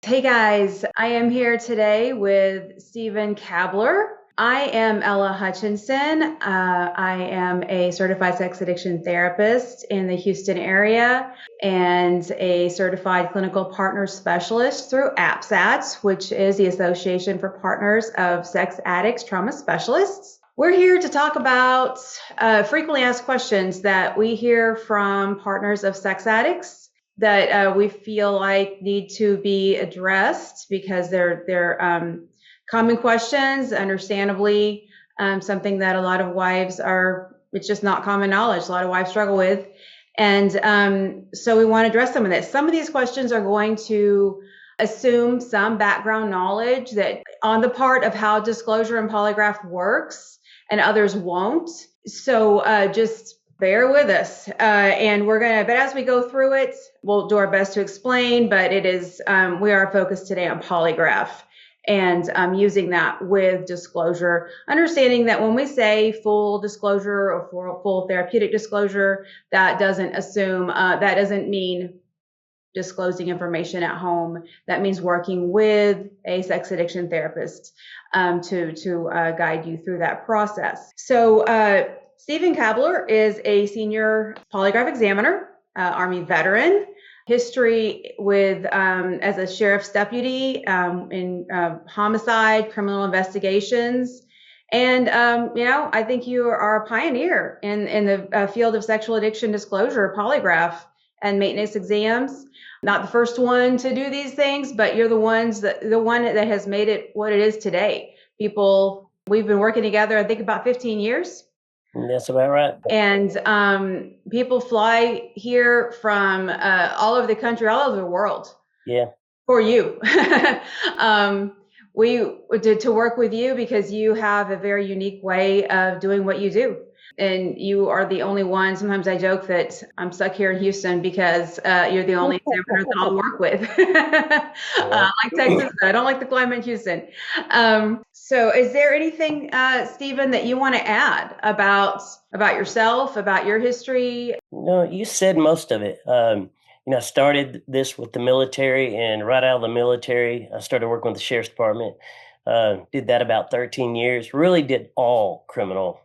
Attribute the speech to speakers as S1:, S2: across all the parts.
S1: Hey guys, I am here today with Stephen Kabler. I am Ella Hutchinson. I am a certified sex addiction therapist in the Houston area and a certified clinical partner specialist through APSATS, which is the Association for Partners of Sex Addicts Trauma Specialists. We're here to talk about frequently asked questions that we hear from partners of sex addicts that we feel like need to be addressed because they're common questions, understandably, something that a lot of wives it's just not common knowledge. A lot of wives struggle with. And so we want to address some of this. Some of these questions are going to assume some background knowledge that on the part of how disclosure and polygraph works, and others won't. So just bear with us. But as we go through it, we'll do our best to explain, but we are focused today on polygraph and using that with disclosure, understanding that when we say full disclosure or full therapeutic disclosure, that doesn't mean disclosing information at home. That means working with a sex addiction therapist to guide you through that process. So Stephen Kabler is a senior polygraph examiner, Army veteran, history with as a sheriff's deputy in homicide, criminal investigations. And, I think you are a pioneer in the field of sexual addiction disclosure, polygraph and maintenance exams. Not the first one to do these things, but you're the one that has made it what it is today. We've been working together, I think about 15 years.
S2: That's about right.
S1: And people fly here from all over the country, all over the world.
S2: Yeah.
S1: For you. To work with you because you have a very unique way of doing what you do. And you are the only one. Sometimes I joke that I'm stuck here in Houston because you're the only examiner that I'll work with. I like Texas, but I don't like the climate in Houston. So is there anything, Stephen, that you want to add about yourself, about your history?
S2: No, you said most of it. I started this with the military, and right out of the military, I started working with the sheriff's department. Did that about 13 years. Really did all criminal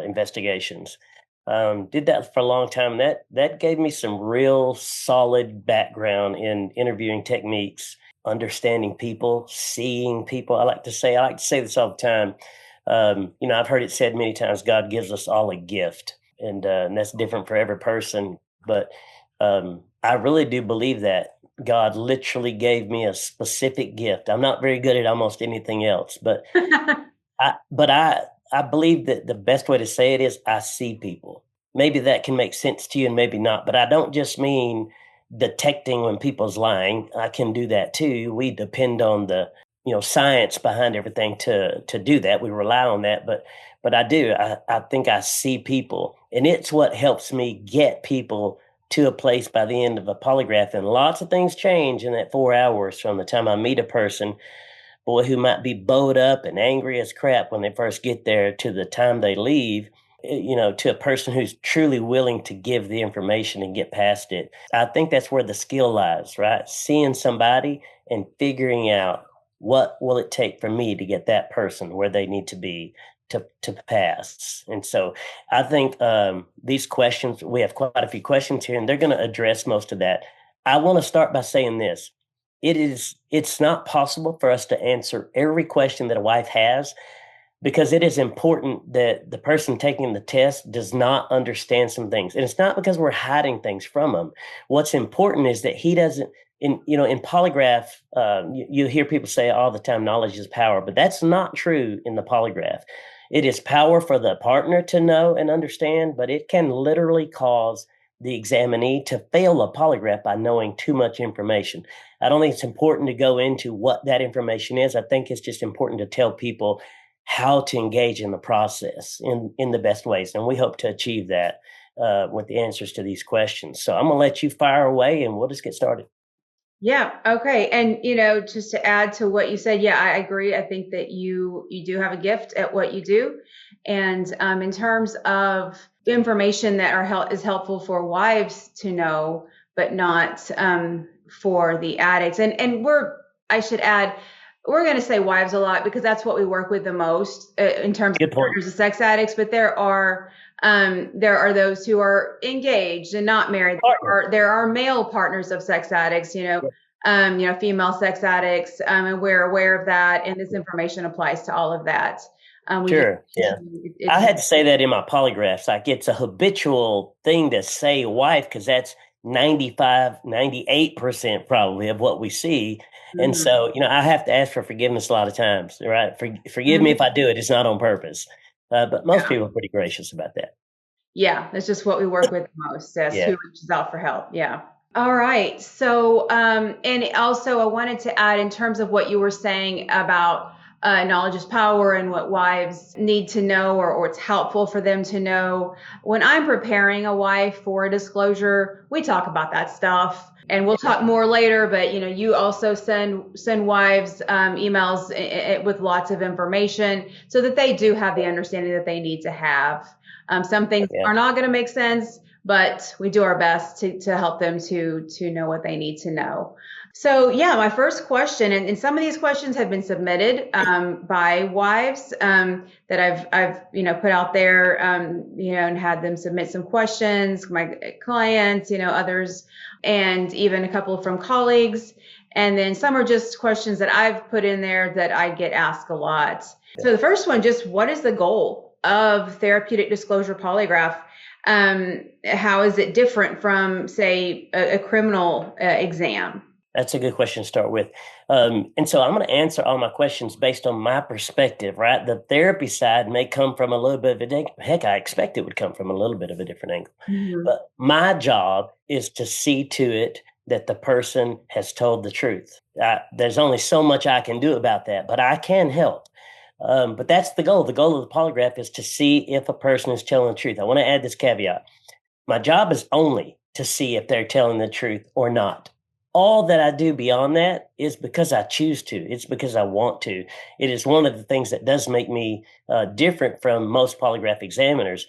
S2: investigations. Did that for a long time. That gave me some real solid background in interviewing techniques, understanding people, seeing people. I like to say this all the time. I've heard it said many times, God gives us all a gift, and that's different for every person. But I really do believe that God literally gave me a specific gift. I'm not very good at almost anything else, but I believe that the best way to say it is I see people. Maybe that can make sense to you and maybe not, but I don't just mean detecting when people's lying. I can do that too. We depend on the science behind everything to do that. We rely on that, but I do. I think I see people, and it's what helps me get people to a place by the end of a polygraph. And lots of things change in that 4 hours from the time I meet a person, boy, who might be bowed up and angry as crap when they first get there, to the time they leave, to a person who's truly willing to give the information and get past it. I think that's where the skill lies, right? Seeing somebody and figuring out what will it take for me to get that person where they need to be to pass. And so I think these questions, we have quite a few questions here, and they're going to address most of that. I want to start by saying this. It's not possible for us to answer every question that a wife has, because it is important that the person taking the test does not understand some things. And it's not because we're hiding things from them. What's important is that he doesn't, in polygraph, you hear people say all the time, knowledge is power, but that's not true in the polygraph. It is power for the partner to know and understand, but it can literally cause the examinee to fail a polygraph by knowing too much information. I don't think it's important to go into what that information is. I think it's just important to tell people how to engage in the process in the best ways. And we hope to achieve that with the answers to these questions. So I'm going to let you fire away and we'll just get started.
S1: Yeah. Okay. And, just to add to what you said, yeah, I agree. I think that you do have a gift at what you do. And in terms of information that is helpful for wives to know, but not for the addicts. And we're I should add, we're going to say wives a lot because that's what we work with the most in terms
S2: Good
S1: of
S2: point.
S1: partners of sex addicts. But there are those who are engaged and not married. There are male partners of sex addicts, female sex addicts, and we're aware of that. And this information applies to all of that.
S2: Sure. Yeah. I had to say that in my polygraphs. Like, it's a habitual thing to say wife because that's 95, 98% probably of what we see. And so, I have to ask for forgiveness a lot of times, right? Forgive me if I do it. It's not on purpose. But most people are pretty gracious about that.
S1: Yeah, that's just what we work with the most. Who reaches out for help. Yeah. All right. So, and also I wanted to add in terms of what you were saying about knowledge is power and what wives need to know or it's helpful for them to know. When I'm preparing a wife for a disclosure, we talk about that stuff. And we'll talk more later, but you also send wives emails with lots of information so that they do have the understanding that they need to have. Some things are not going to make sense, but we do our best to help them to know what they need to know. So my first question, and some of these questions have been submitted by wives that I've put out there, and had them submit some questions, my clients, others, and even a couple from colleagues. And then some are just questions that I've put in there that I get asked a lot. So the first one, just what is the goal of therapeutic disclosure polygraph? How is it different from, say, a criminal exam?
S2: That's a good question to start with. And so I'm going to answer all my questions based on my perspective, right? The therapy side may come from a little bit of I expect it would come from a little bit of a different angle. Mm-hmm. But my job is to see to it that the person has told the truth. There's only so much I can do about that, but I can help. But that's the goal. The goal of the polygraph is to see if a person is telling the truth. I want to add this caveat. My job is only to see if they're telling the truth or not. All that I do beyond that is because I choose to. It's because I want to. It is one of the things that does make me different from most polygraph examiners.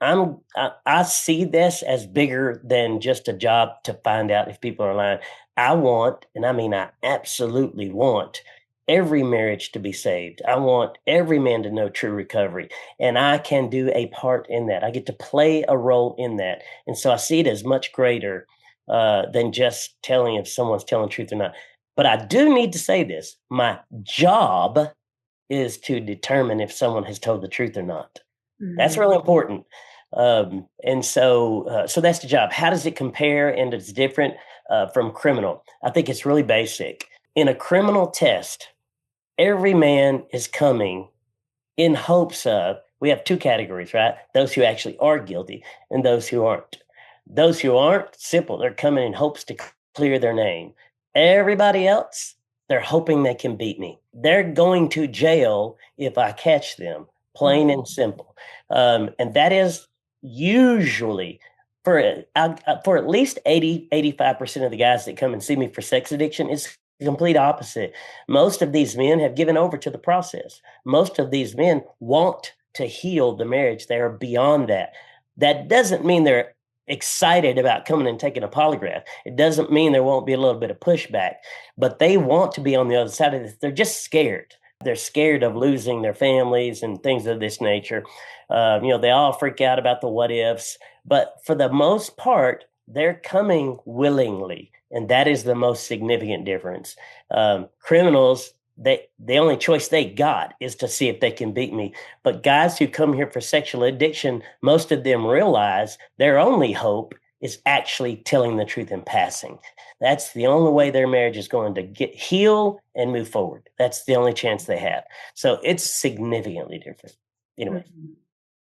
S2: I see this as bigger than just a job to find out if people are lying. I want, and I mean I absolutely want, every marriage to be saved. I want every man to know true recovery, and I can do a part in that. I get to play a role in that, and so I see it as much greater than just telling if someone's telling truth or not. But I do need to say this. My job is to determine if someone has told the truth or not. Mm-hmm. That's really important. And so that's the job. How does it compare and it's different from criminal? I think it's really basic. In a criminal test, every man is coming in hopes of, we have two categories, right? Those who actually are guilty and those who aren't. Those who aren't, simple, they're coming in hopes to clear their name. Everybody else, they're hoping they can beat me. They're going to jail if I catch them, plain and simple. And that is usually, for at least 85% of the guys that come and see me for sex addiction, it's the complete opposite. Most of these men have given over to the process. Most of these men want to heal the marriage. They are beyond that. That doesn't mean they're excited about coming and taking a polygraph. It doesn't mean there won't be a little bit of pushback, but they want to be on the other side of this. They're just scared. They're scared of losing their families and things of this nature. They all freak out about the what ifs, but for the most part, they're coming willingly. And that is the most significant difference. Criminals, the only choice they got is to see if they can beat me. But guys who come here for sexual addiction, most of them realize their only hope is actually telling the truth in passing. That's the only way their marriage is going to heal and move forward. That's the only chance they have. So it's significantly different. Anyway.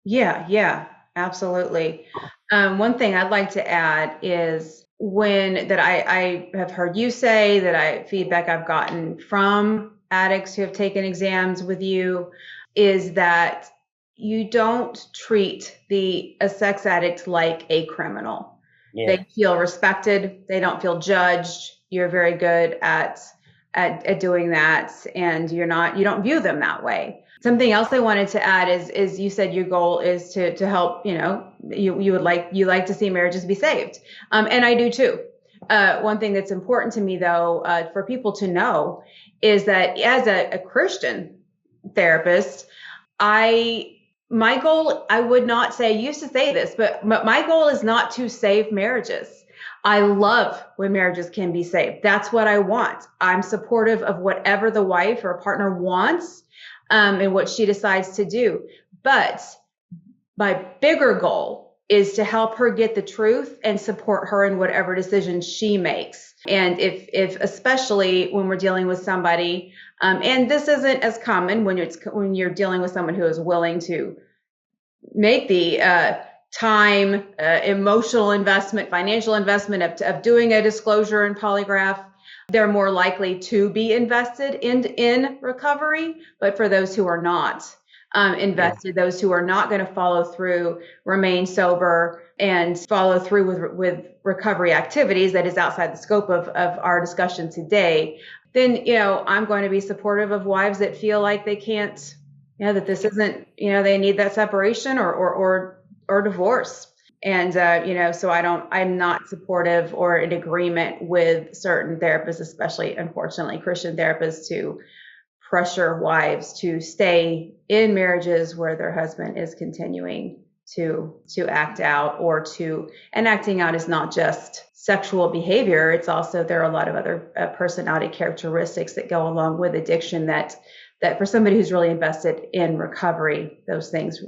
S1: Yeah, absolutely. One thing I'd like to add is that I have heard you say, that feedback I've gotten from addicts who have taken exams with you, is that you don't treat a sex addict like a criminal. Yeah. They feel respected. They don't feel judged. You're very good at doing that, and you don't view them that way. Something else I wanted to add is you said your goal is to help. You like to see marriages be saved, and I do too. One thing that's important to me, though, for people to know is that as a Christian therapist, my goal, I would not say, I used to say this, but my goal is not to save marriages. I love when marriages can be saved. That's what I want. I'm supportive of whatever the wife or partner wants, and what she decides to do. But my bigger goal is to help her get the truth and support her in whatever decision she makes. And if especially when we're dealing with somebody, and this isn't as common when you're dealing with someone who is willing to make the time, emotional investment, financial investment of doing a disclosure and polygraph, they're more likely to be invested in recovery. But for those who are not invested, those who are not going to follow through, remain sober, and follow through with recovery activities that is outside the scope of our discussion today, then, I'm going to be supportive of wives that feel like they can't, that this isn't, they need that separation or divorce. And, so I'm not supportive or in agreement with certain therapists, especially, unfortunately, Christian therapists, to pressure wives to stay in marriages where their husband is continuing to act out, and acting out is not just sexual behavior. It's also, there are a lot of other personality characteristics that go along with addiction that for somebody who's really invested in recovery,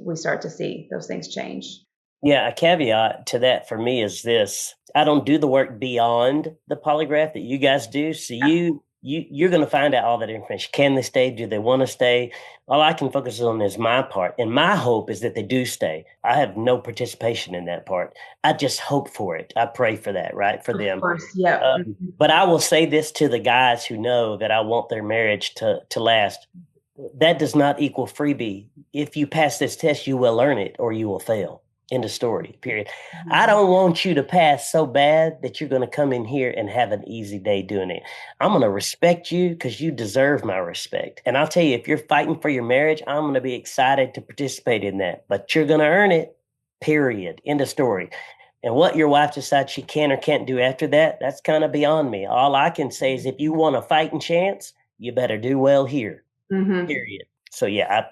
S1: we start to see those things change.
S2: Yeah, a caveat to that for me is this. I don't do the work beyond the polygraph that you guys do. So you're going to find out all that information. Can they stay? Do they want to stay? All I can focus on is my part. And my hope is that they do stay. I have no participation in that part. I just hope for it. I pray for that, right? For them.
S1: Of course, yeah.
S2: But I will say this to the guys who know that I want their marriage to last. That does not equal freebie. If you pass this test, you will earn it or you will fail. End of story, period. Mm-hmm. I don't want you to pass so bad that you're going to come in here and have an easy day doing it. I'm going to respect you because you deserve my respect. And I'll tell you, if you're fighting for your marriage, I'm going to be excited to participate in that. But you're going to earn it, period. End of story. And what your wife decides she can or can't do after that, that's kind of beyond me. All I can say is if you want a fighting chance, you better do well here, period. So, yeah,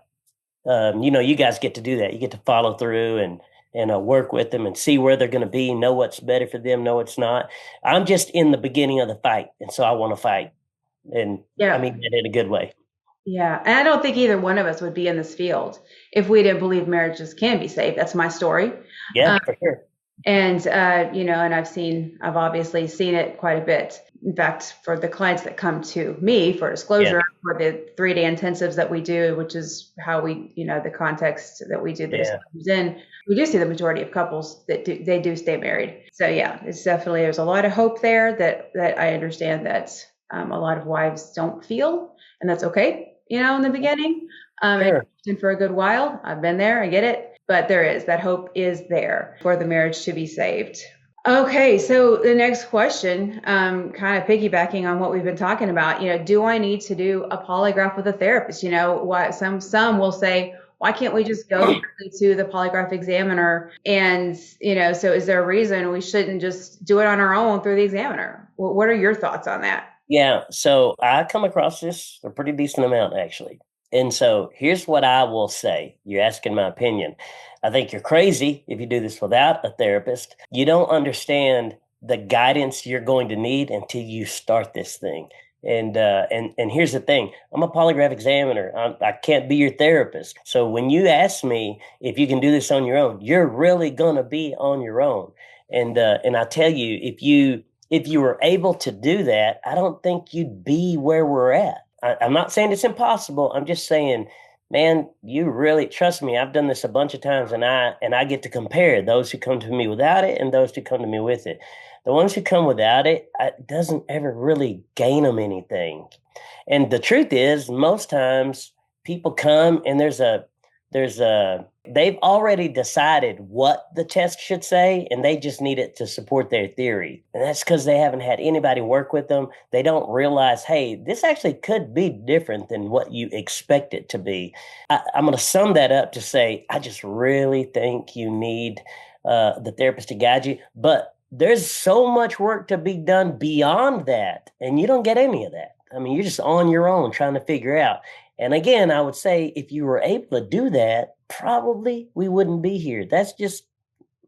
S2: you guys get to do that. You get to follow through and work with them and see where they're going to be, know what's better for them, know what's not. I'm just in the beginning of the fight, and so I want to fight. And I mean that in a good way.
S1: Yeah, and I don't think either one of us would be in this field if we didn't believe marriages can be saved. That's my story.
S2: Yeah, for sure.
S1: And, and I've obviously seen it quite a bit. In fact, for the clients that come to me for disclosure, for the 3-day intensives that we do, which is how we, the context that we do the disclosures in, we do see the majority of couples that they do stay married. So it's definitely, there's a lot of hope there that I understand that a lot of wives don't feel, and that's okay, in the beginning.
S2: Sure.
S1: And for a good while, I've been there, I get it. But that hope is there for the marriage to be saved. Okay, so the next question, kind of piggybacking on what we've been talking about, do I need to do a polygraph with a therapist? Why some will say, why can't we just go to the polygraph examiner? And, so is there a reason we shouldn't just do it on our own through the examiner? What are your thoughts on that?
S2: Yeah, so I come across this a pretty decent amount, actually. And so here's what I will say. You're asking my opinion. I think you're crazy if you do this without a therapist. You don't understand the guidance you're going to need until you start this thing. And here's the thing. I'm a polygraph examiner. I can't be your therapist. So when you ask me if you can do this on your own, you're really going to be on your own. And I tell you, if you were able to do that, I don't think you'd be where we're at. I'm not saying it's impossible. I'm just saying, man, you really trust me. I've done this a bunch of times, and I get to compare those who come to me without it and those who come to me with it. The ones who come without it, it doesn't ever really gain them anything. And the truth is, most times people come and they've already decided what the test should say, and they just need it to support their theory. And that's because they haven't had anybody work with them. They don't realize, hey, this actually could be different than what you expect it to be. I'm going to sum that up to say, I just really think you need the therapist to guide you. But there's so much work to be done beyond that, and you don't get any of that. I mean, you're just on your own trying to figure out. And again, I would say if you were able to do that, probably we wouldn't be here. That's just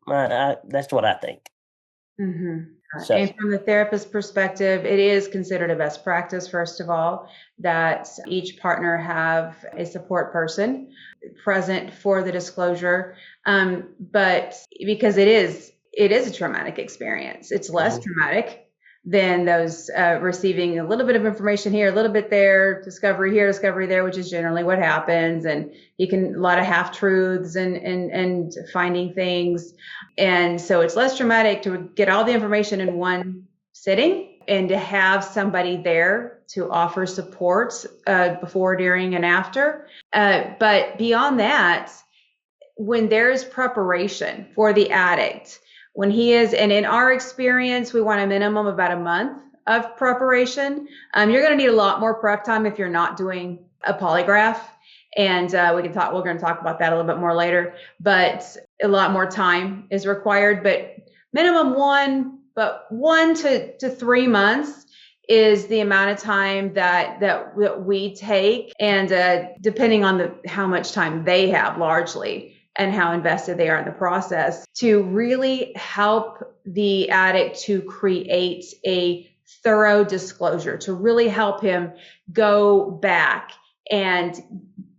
S2: that's what I think.
S1: Mm-hmm.
S2: So,
S1: and from the therapist perspective, it is considered a best practice, first of all, that each partner have a support person present for the disclosure. But because it is a traumatic experience, it's less traumatic than those receiving a little bit of information here, a little bit there, discovery here, discovery there, which is generally what happens. And you can, a lot of half truths and finding things. And so it's less traumatic to get all the information in one sitting and to have somebody there to offer support before, during, and after. But beyond that, when there's preparation for the addict, when he is, and in our experience, we want a minimum of about a month of preparation. You're going to need a lot more prep time if you're not doing a polygraph. And we're going to talk about that a little bit more later, but a lot more time is required, but minimum 1 to 3 months is the amount of time that we take. And depending on how much time they have largely, and how invested they are in the process, to really help the addict to create a thorough disclosure, to really help him go back and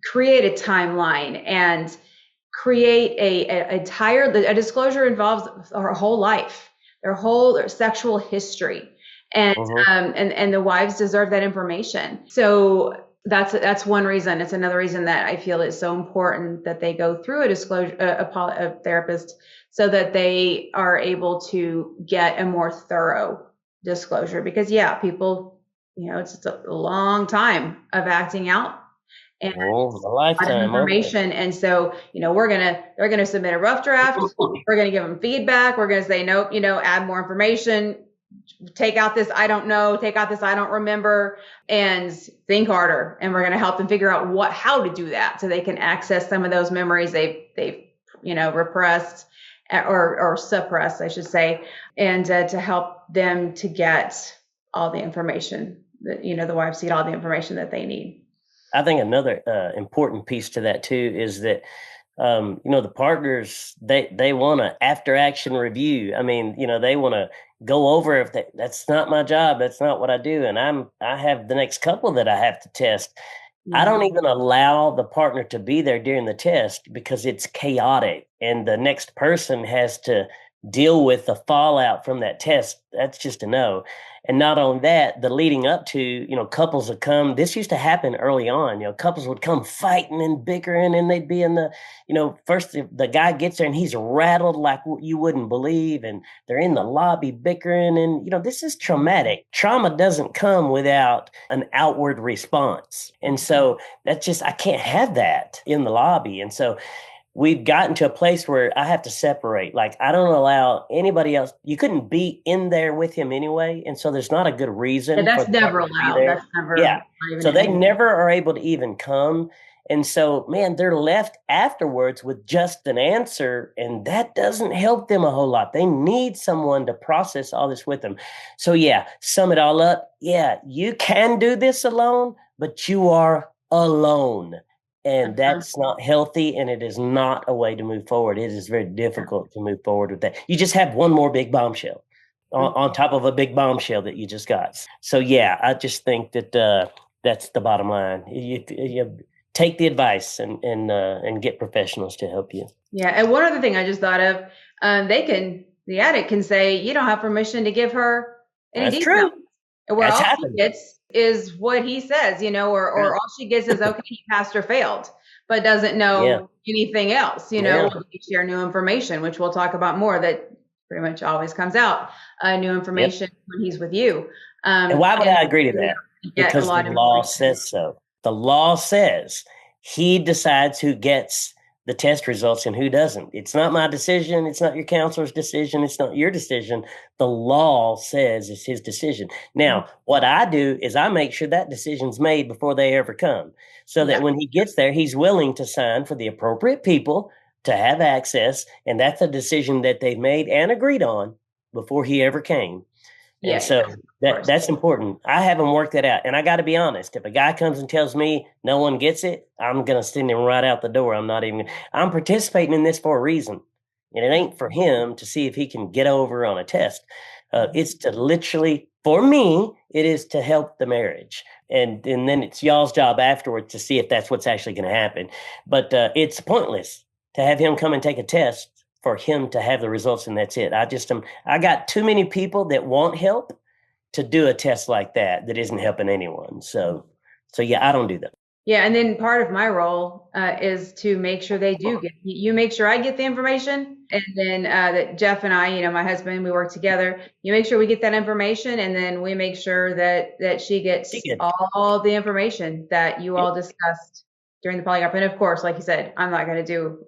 S1: create a timeline and create a disclosure involves our whole life, their sexual history. And and the wives deserve that information. So that's one reason. It's another reason that I feel it's so important that they go through a disclosure, a therapist, so that they are able to get a more thorough disclosure. Because people, it's just a long time of acting out and
S2: a lifetime
S1: of information. And so, they're gonna submit a rough draft. We're gonna give them feedback. We're gonna say, nope, add more information. Take out this, I don't know, take out this, I don't remember, and think harder. And we're going to help them figure out how to do that so they can access some of those memories they've repressed or suppressed, I should say, and to help them to get all the information that, the wives get all the information that they need.
S2: I think another important piece to that too is that the partners, they want an after action review. I mean, they want to go over if that's not my job. That's not what I do. And I have the next couple that I have to test. Mm-hmm. I don't even allow the partner to be there during the test because it's chaotic and the next person has to deal with the fallout from that test. That's just a no. And not only that, the leading up to, couples would come. This used to happen early on. Couples would come fighting and bickering, and they'd be in the, first the guy gets there and he's rattled like you wouldn't believe, and they're in the lobby bickering. And, this is traumatic. Trauma doesn't come without an outward response. And so that's just, I can't have that in the lobby. And so we've gotten to a place where I have to separate. Like, I don't allow anybody else. You couldn't be in there with him anyway. And so there's not a good reason.
S1: Yeah, that's never allowed. That's never.
S2: Yeah. So they never are able to even come. And so, man, they're left afterwards with just an answer. And that doesn't help them a whole lot. They need someone to process all this with them. So, sum it all up. Yeah, you can do this alone, but you are alone. And that's not healthy, and it is not a way to move forward. It is very difficult to move forward with that. You just have one more big bombshell on top of a big bombshell that you just got. So, I just think that that's the bottom line. You take the advice and get professionals to help you.
S1: Yeah, and one other thing I just thought of, the addict can say, you don't have permission to give her any details. True. Where all she gets is what he says, or all she gets is, okay, he passed or failed, but doesn't know anything else, You share new information, which we'll talk about more, that pretty much always comes out, new information when he's with you.
S2: And why would I agree to that? Because the law says so. The law says he decides who gets the test results and who doesn't. It's not my decision. It's not your counselor's decision. It's not your decision. The law says it's his decision. Now, what I do is I make sure that decision's made before they ever come, so that when he gets there, he's willing to sign for the appropriate people to have access. And that's a decision that they've made and agreed on before he ever came. And
S1: Yeah,
S2: so
S1: of course.
S2: that's important. I haven't worked that out. And I got to be honest, if a guy comes and tells me no one gets it, I'm going to send him right out the door. I'm participating in this for a reason. And it ain't for him to see if he can get over on a test. It's to literally, for me, it is to help the marriage. And then it's y'all's job afterwards to see if that's what's actually going to happen. But it's pointless to have him come and take a test for him to have the results, and that's it. I got too many people that want help to do a test like that isn't helping anyone. So yeah, I don't do that.
S1: Yeah, and then part of my role is to make sure they do get. You make sure I get the information, and then that Jeff and I, my husband, we work together. You make sure we get that information, and then we make sure that she gets all the information that you all discussed during the polygraph. And of course, like you said, I'm not going to do,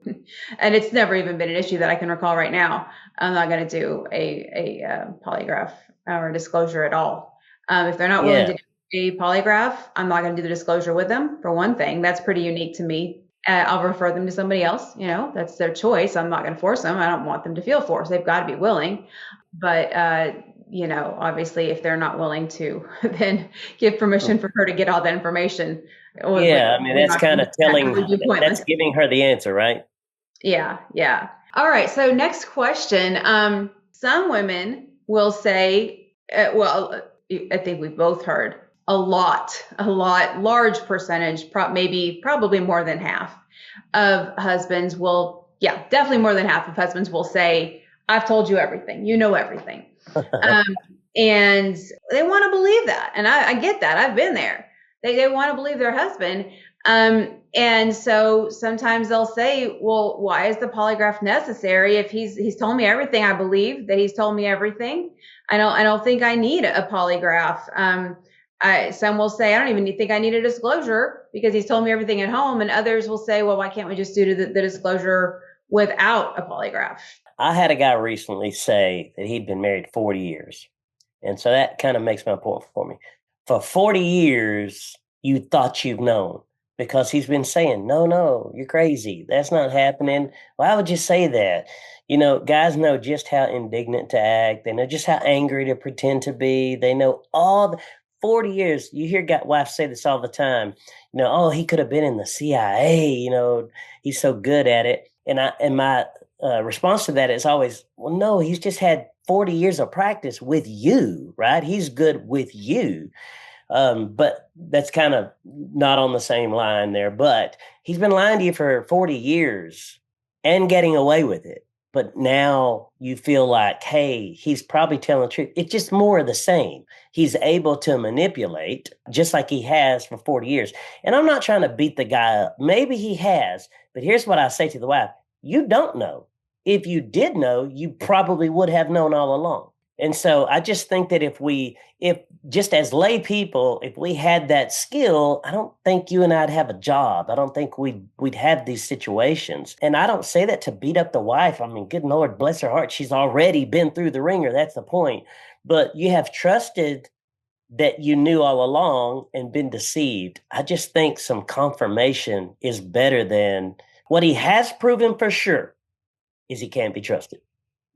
S1: and it's never even been an issue that I can recall right now. I'm not going to do a polygraph or disclosure at all. If they're not willing to do a polygraph, I'm not going to do the disclosure with them. For one thing, that's pretty unique to me. I'll refer them to somebody else. That's their choice. I'm not going to force them. I don't want them to feel forced. They've got to be willing. But obviously, if they're not willing to, then give permission for her to get all that information.
S2: Yeah, I mean, that's kind of that's giving her the answer, right?
S1: Yeah. All right. So next question. Some women will say, I think we've both heard a large percentage, probably more than half of husbands will, definitely more than half of husbands will say, I've told you everything, you know everything. And they want to believe that. And I get that. I've been there. They want to believe their husband. And so sometimes they'll say, well, why is the polygraph necessary? If he's told me everything, I believe that he's told me everything. I don't think I need a polygraph. Some will say, I don't even think I need a disclosure because he's told me everything at home. And others will say, well, why can't we just do the disclosure without a polygraph?
S2: I had a guy recently say that he'd been married 40 years. And so that kind of makes my point for me. For 40 years, you thought you've known because he's been saying, no, you're crazy. That's not happening. Why would you say that? Guys know just how indignant to act. They know just how angry to pretend to be. They know all the 40 years. You hear wives say this all the time. Oh, he could have been in the CIA. He's so good at it. And my response to that is always, well, no, he's just had 40 years of practice with you, right? He's good with you. But that's kind of not on the same line there. But he's been lying to you for 40 years and getting away with it. But now you feel like, hey, he's probably telling the truth. It's just more of the same. He's able to manipulate just like he has for 40 years. And I'm not trying to beat the guy up. Maybe he has. But here's what I say to the wife. You don't know. If you did know, you probably would have known all along. And so I just think that if just as lay people, if we had that skill, I don't think you and I'd have a job. I don't think we'd have these situations. And I don't say that to beat up the wife. I mean, good Lord, bless her heart. She's already been through the ringer. That's the point. But you have trusted that you knew all along and been deceived. I just think some confirmation is better than what he has proven for sure is he can't be trusted.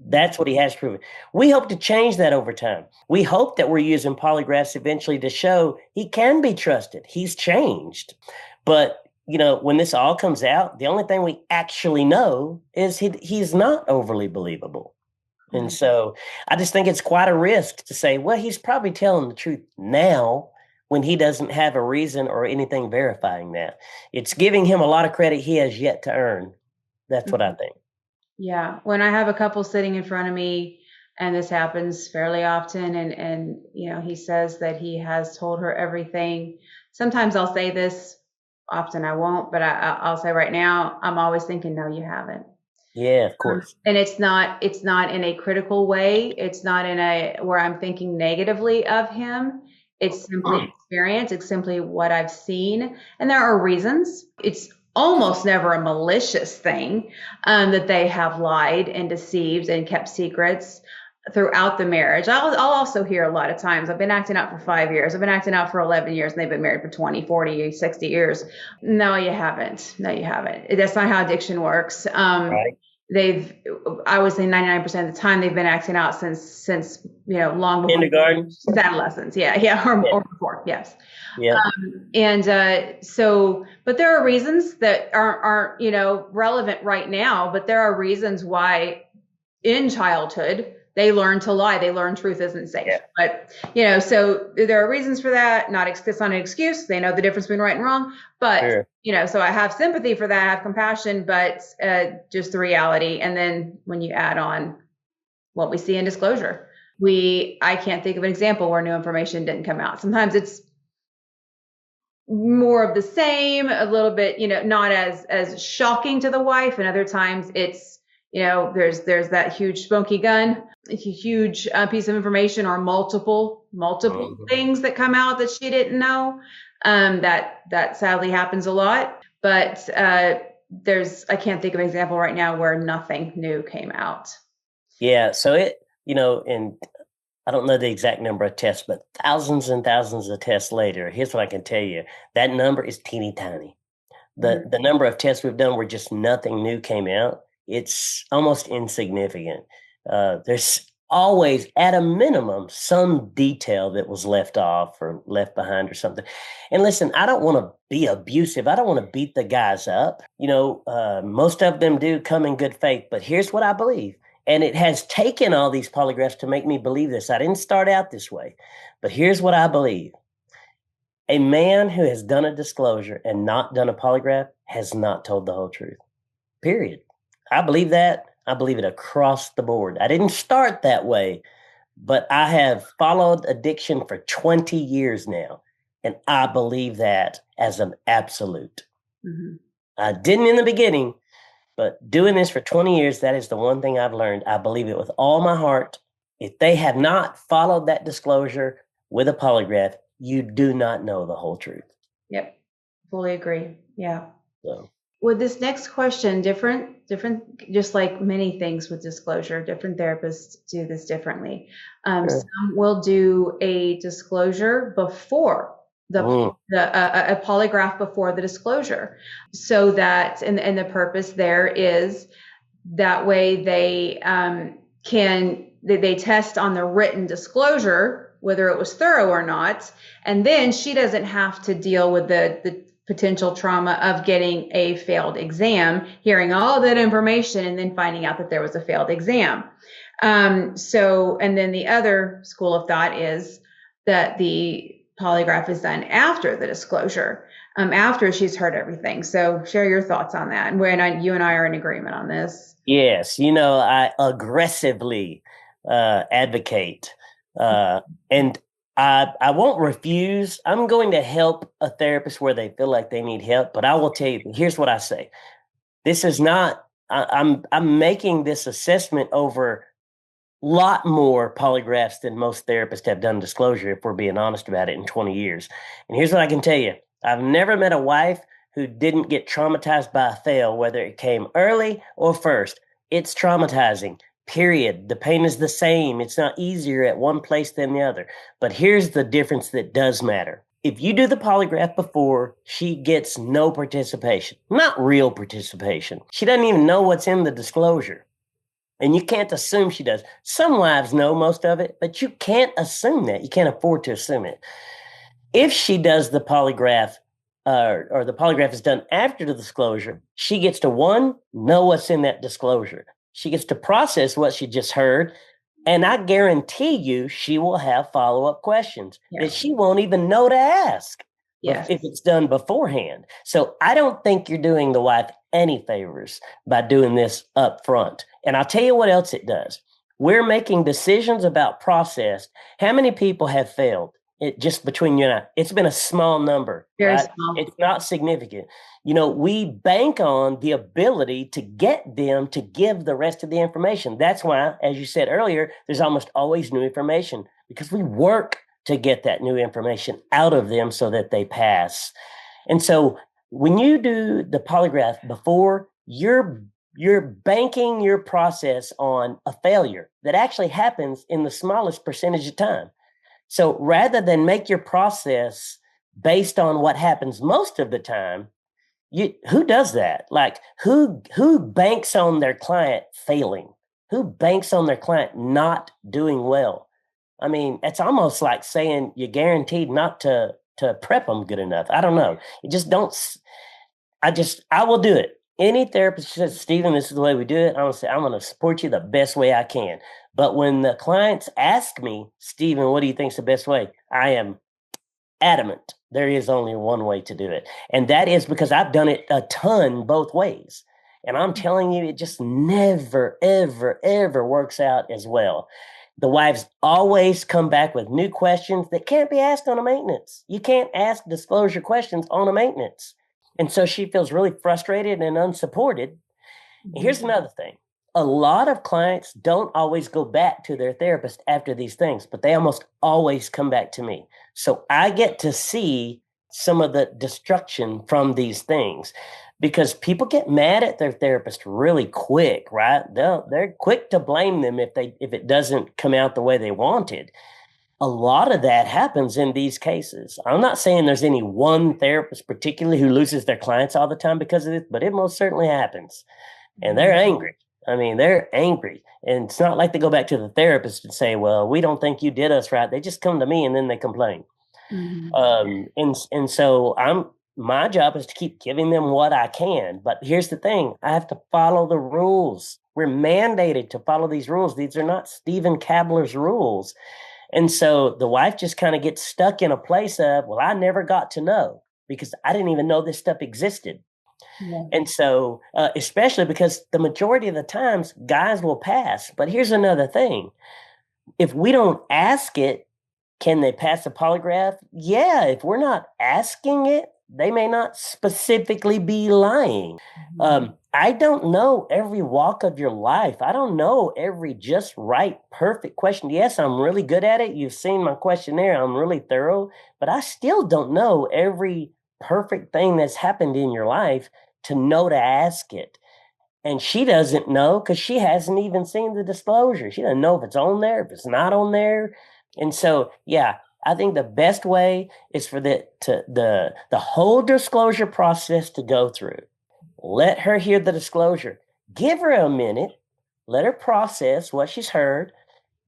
S2: That's what he has proven. We hope to change that over time. We hope that we're using polygraphs eventually to show he can be trusted. He's changed. But, when this all comes out, the only thing we actually know is he's not overly believable. Mm-hmm. And so I just think it's quite a risk to say, well, he's probably telling the truth now when he doesn't have a reason or anything verifying that. It's giving him a lot of credit he has yet to earn. That's what I think.
S1: Yeah. When I have a couple sitting in front of me, and this happens fairly often, and he says that he has told her everything. Sometimes I'll say this, often I won't, but I'll say right now, I'm always thinking, no, you haven't.
S2: Yeah, of course.
S1: And it's not in a critical way. It's not in a where I'm thinking negatively of him. It's simply experience. It's simply what I've seen. And there are reasons. It's almost never a malicious thing that they have lied and deceived and kept secrets throughout the marriage. I'll also hear a lot of times, I've been acting out for 5 years. I've been acting out for 11 years, and they've been married for 20, 40, 60 years. No, you haven't. That's not how addiction works.
S2: Right.
S1: I would say 99% of the time they've been acting out since long before
S2: Kindergarten.
S1: adolescence. Yeah, or,
S2: Yeah.
S1: or before. Yes.
S2: Yeah.
S1: And but there are reasons that aren't relevant right now, but there are reasons why in childhood they learn to lie. They learn truth isn't safe.
S2: Yeah.
S1: But so there are reasons for that. It's not an excuse. They know the difference between right and wrong. But
S2: Sure.
S1: so I have sympathy for that. I have compassion, but just the reality. And then when you add on what we see in disclosure, I can't think of an example where new information didn't come out. Sometimes it's more of the same, a little bit, not as shocking to the wife, and other times it's there's that huge smoky gun, a huge piece of information, or multiple things that come out that she didn't know. That sadly happens a lot, but I can't think of an example right now where nothing new came out.
S2: Yeah, so and I don't know the exact number of tests, but thousands and thousands of tests later, here's what I can tell you. That number is teeny tiny. The number of tests we've done where just nothing new came out, it's almost insignificant. There's always, at a minimum, some detail that was left off or left behind or something. And listen, I don't want to be abusive. I don't want to beat the guys up. Most of them do come in good faith, but here's what I believe. And it has taken all these polygraphs to make me believe this. I didn't start out this way, but here's what I believe. A man who has done a disclosure and not done a polygraph has not told the whole truth. Period. I believe that. I believe it across the board. I didn't start that way, but I have followed addiction for 20 years now, and I believe that as an absolute. Mm-hmm. I didn't in the beginning, but doing this for 20 years, that is the one thing I've learned. I believe it with all my heart. If they have not followed that disclosure with a polygraph, you do not know the whole truth.
S1: Yep. Fully agree. Yeah.
S2: So.
S1: With this next question, different, just like many things with disclosure, different therapists do this differently. Sure. Some will do a disclosure before a polygraph before the disclosure, so that, and the purpose there is that way they they test on the written disclosure whether it was thorough or not, and then she doesn't have to deal with the potential trauma of getting a failed exam, hearing all of that information, and then finding out that there was a failed exam. And then the other school of thought is that the polygraph is done after the disclosure, after she's heard everything. So share your thoughts on that. And you and I are in agreement on this.
S2: Yes, I aggressively advocate, and I won't refuse. I'm going to help a therapist where they feel like they need help, but I will tell you, here's what I say. This is not, I'm making this assessment over a lot more polygraphs than most therapists have done disclosure, if we're being honest about it, in 20 years. And here's what I can tell you. I've never met a wife who didn't get traumatized by a fail, whether it came early or first. It's traumatizing. Period. The pain is the same. It's not easier at one place than the other. But here's the difference that does matter. If you do the polygraph before, she gets no participation, not real participation. She doesn't even know what's in the disclosure. And you can't assume she does. Some wives know most of it, but you can't assume that. You can't afford to assume it. If she does the polygraph, or the polygraph is done after the disclosure, she gets to, one, know what's in that disclosure. She gets to process what she just heard, and I guarantee you she will have follow-up questions that she won't even know to ask if it's done beforehand. So I don't think you're doing the wife any favors by doing this up front. And I'll tell you what else it does. We're making decisions about process. How many people have failed? It just between you and I, it's been a small number.
S1: Very
S2: right?
S1: small.
S2: It's not significant. We bank on the ability to get them to give the rest of the information. That's why, as you said earlier, there's almost always new information, because we work to get that new information out of them so that they pass. And so when you do the polygraph before, you're banking your process on a failure that actually happens in the smallest percentage of time. So rather than make your process based on what happens most of the time, Who does that? Like who banks on their client failing? Who banks on their client not doing well? I mean, it's almost like saying you're guaranteed not to prep them good enough. I don't know. You just don't. I will do it. Any therapist says, Stephen, this is the way we do it. I'm gonna say, I'm gonna support you the best way I can. But when the clients ask me, Stephen, what do you think is the best way? I am adamant there is only one way to do it. And that is because I've done it a ton both ways. And I'm telling you, it just never, ever, ever works out as well. The wives always come back with new questions that can't be asked on a maintenance. You can't ask disclosure questions on a maintenance. And so she feels really frustrated and unsupported. And here's another thing. A lot of clients don't always go back to their therapist after these things, but they almost always come back to me. So I get to see some of the destruction from these things because people get mad at their therapist really quick, right? They're quick to blame them if it doesn't come out the way they wanted. A lot of that happens in these cases. I'm not saying there's any one therapist particularly who loses their clients all the time because of this, but it most certainly happens. And they're angry. I mean, they're angry. And it's not like they go back to the therapist and say, well, we don't think you did us right. They just come to me and then they complain. And so my job is to keep giving them what I can. But here's the thing. I have to follow the rules. We're mandated to follow these rules. These are not Stephen Kabler's rules. And so the wife just kind of gets stuck in a place of, well, I never got to know because I didn't even know this stuff existed. Yeah. And so, especially because the majority of the times guys will pass. But here's another thing. If we don't ask it, can they pass a polygraph? Yeah. If we're not asking it, they may not specifically be lying. I don't know every walk of your life. I don't know every just right, perfect question. Yes, I'm really good at it. You've seen my questionnaire. I'm really thorough, but I still don't know every perfect thing that's happened in your life to know to ask it. And she doesn't know because she hasn't even seen the disclosure. She doesn't know if it's on there, if it's not on there. And so, yeah, I think the best way is for the whole disclosure process to go through. Let her hear the disclosure. Give her a minute. Let her process what she's heard.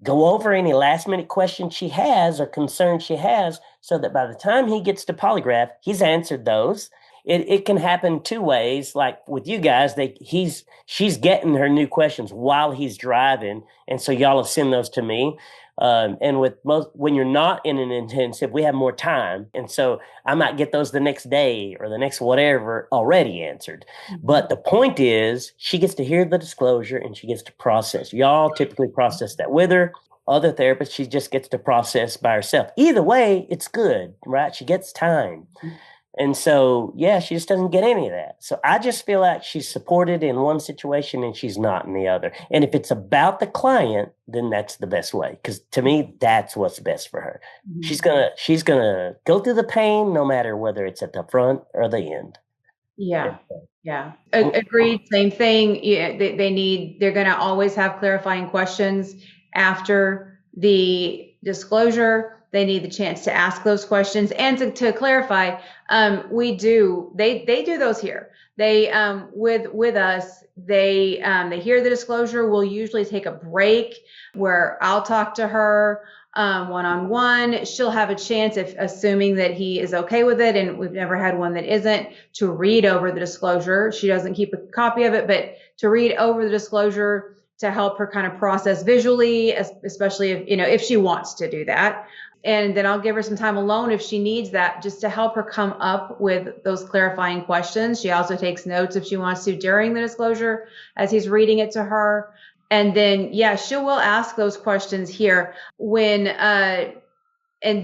S2: Go over any last minute questions she has or concerns she has so that by the time he gets to polygraph, he's answered those. It can happen two ways. Like with you guys, she's getting her new questions while he's driving. And so y'all will send those to me. And when you're not in an intensive, we have more time. And so I might get those the next day or the next whatever already answered. But the point is she gets to hear the disclosure and she gets to process. Y'all typically process that with her. Other therapists, she just gets to process by herself. Either way, it's good, right? She gets time. And so, yeah, she just doesn't get any of that. So I just feel like she's supported in one situation and she's not in the other. And if it's about the client, then that's the best way. Because to me, that's what's best for her. Mm-hmm. She's gonna go through the pain no matter whether it's at the front or the end.
S1: Yeah. Agreed. Same thing. Yeah, they're going to always have clarifying questions after the disclosure. They need the chance to ask those questions and to clarify. They do those here. They, with us, they hear the disclosure. We'll usually take a break where I'll talk to her one-on-one. She'll have a chance, if assuming that he is okay with it, and we've never had one that isn't, to read over the disclosure. She doesn't keep a copy of it, but to read over the disclosure to help her kind of process visually, especially if she wants to do that. And then I'll give her some time alone if she needs that, just to help her come up with those clarifying questions. She also takes notes if she wants to during the disclosure as he's reading it to her. And then, she will ask those questions here and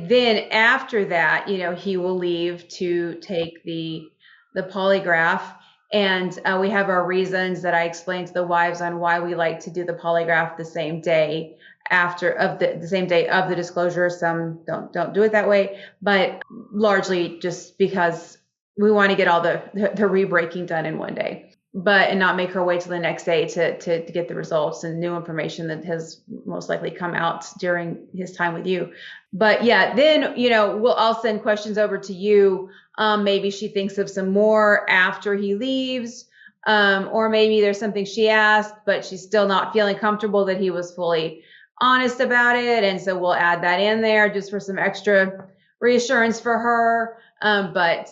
S1: then after that, he will leave to take the polygraph. And we have our reasons that I explained to the wives on why we like to do the polygraph the same day the same day of the disclosure. Some don't do it that way, but largely just because we want to get all the re-breaking done in one day. and not make her wait till the next day to get the results and new information that has most likely come out during his time with you. But yeah, then, I'll send questions over to you. Maybe she thinks of some more after he leaves. Or maybe there's something she asked, but she's still not feeling comfortable that he was fully honest about it. And so we'll add that in there just for some extra reassurance for her. But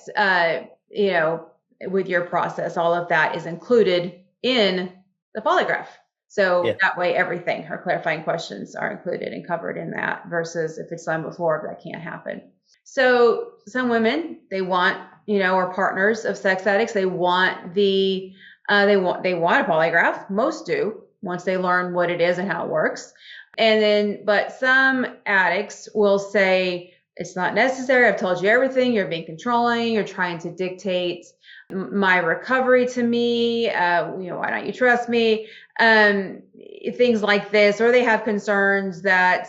S1: with your process, all of that is included in the polygraph. So that way, everything, her clarifying questions are included and covered in that, versus if it's done before, that can't happen. So some women, they want, or partners of sex addicts, they want they want a polygraph. Most do, once they learn what it is and how it works. But some addicts will say, it's not necessary. I've told you everything. You're being controlling. You're trying to dictate my recovery to me. Why don't you trust me? Things like this. Or they have concerns that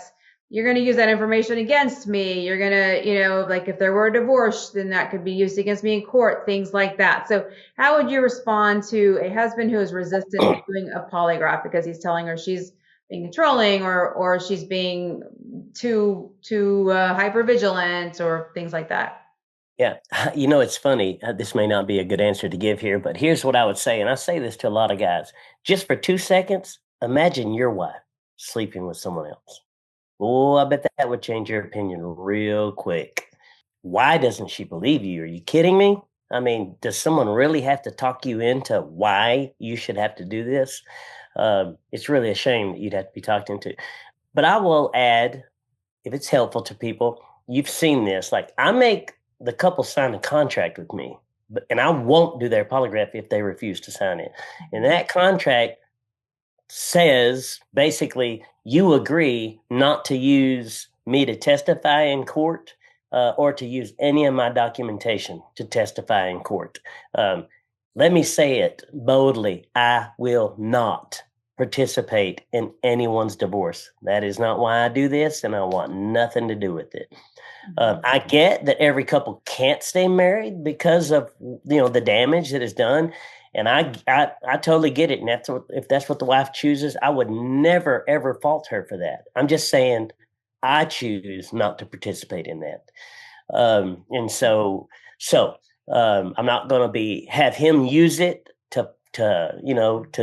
S1: you're going to use that information against me. You're going to, like if there were a divorce, then that could be used against me in court, things like that. So how would you respond to a husband who is resistant to doing a polygraph because he's telling her she's being controlling or she's being too hypervigilant or things like that?
S2: Yeah. It's funny. This may not be a good answer to give here, but here's what I would say. And I say this to a lot of guys. Just for 2 seconds, imagine your wife sleeping with someone else. Oh, I bet that would change your opinion real quick. Why doesn't she believe you? Are you kidding me? I mean, does someone really have to talk you into why you should have to do this? It's really a shame that you'd have to be talked into. But I will add, if it's helpful to people, you've seen this. Like, I make the couple sign a contract with me, and I won't do their polygraph if they refuse to sign it. And that contract says basically you agree not to use me to testify in court or to use any of my documentation to testify in court. Let me say it boldly. I will not participate in anyone's divorce. That is not why I do this, and I want nothing to do with it. I get that every couple can't stay married because of the damage that is done, and I totally get it. And if that's what the wife chooses, I would never ever fault her for that. I'm just saying I choose not to participate in that, and so I'm not going to have him use it to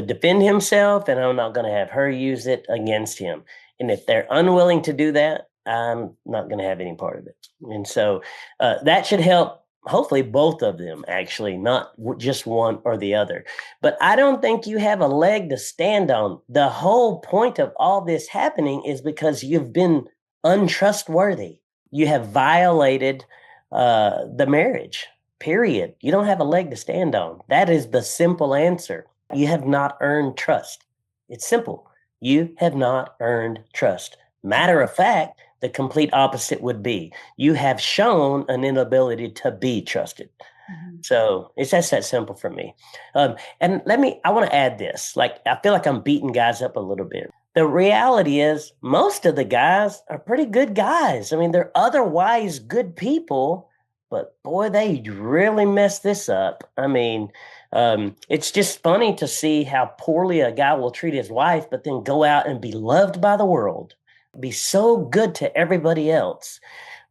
S2: defend himself, and I'm not going to have her use it against him. And if they're unwilling to do that, I'm not going to have any part of it. And so that should help, hopefully, both of them, actually, not just one or the other. But I don't think you have a leg to stand on. The whole point of all this happening is because you've been untrustworthy. You have violated the marriage, period. You don't have a leg to stand on. That is the simple answer. You have not earned trust. It's simple. You have not earned trust. Matter of fact, the complete opposite would be you have shown an inability to be trusted. Mm-hmm. So it's just that simple for me. And I want to add this. Like, I feel like I'm beating guys up a little bit. The reality is most of the guys are pretty good guys. I mean, they're otherwise good people, but boy, they really messed this up. I mean, it's just funny to see how poorly a guy will treat his wife, but then go out and be loved by the world, be so good to everybody else.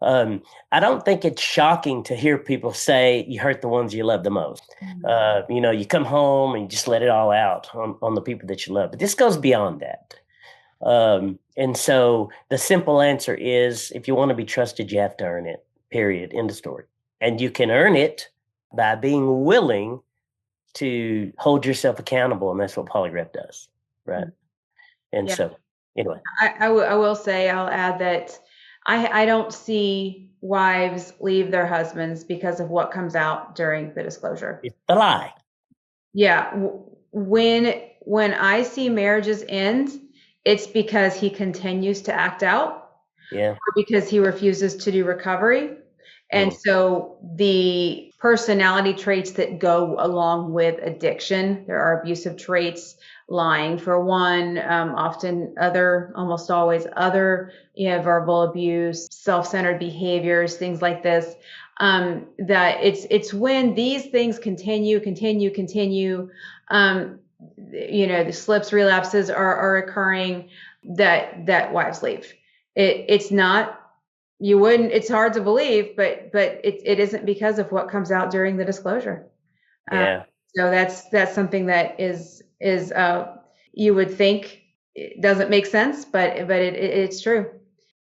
S2: I don't think it's shocking to hear people say you hurt the ones you love the most. Mm-hmm. You come home and you just let it all out on the people that you love. But this goes beyond that. And so the simple answer is, if you want to be trusted, you have to earn it, period, end of story. And you can earn it by being willing to hold yourself accountable. And that's what polygraph does. Right. And so anyway,
S1: I will say, I'll add that I don't see wives leave their husbands because of what comes out during the disclosure.
S2: It's a lie.
S1: Yeah. When I see marriages end, it's because he continues to act out.
S2: Yeah.
S1: Or because he refuses to do recovery. And so the personality traits that go along with addiction, there are abusive traits, lying for one, often almost always other, verbal abuse, self-centered behaviors, things like this. That it's when these things continue, the slips, relapses are occurring, that wives leave. It's not, you wouldn't, it's hard to believe, but it isn't because of what comes out during the disclosure.
S2: Yeah.
S1: So that's something that is you would think it doesn't make sense, but it's true.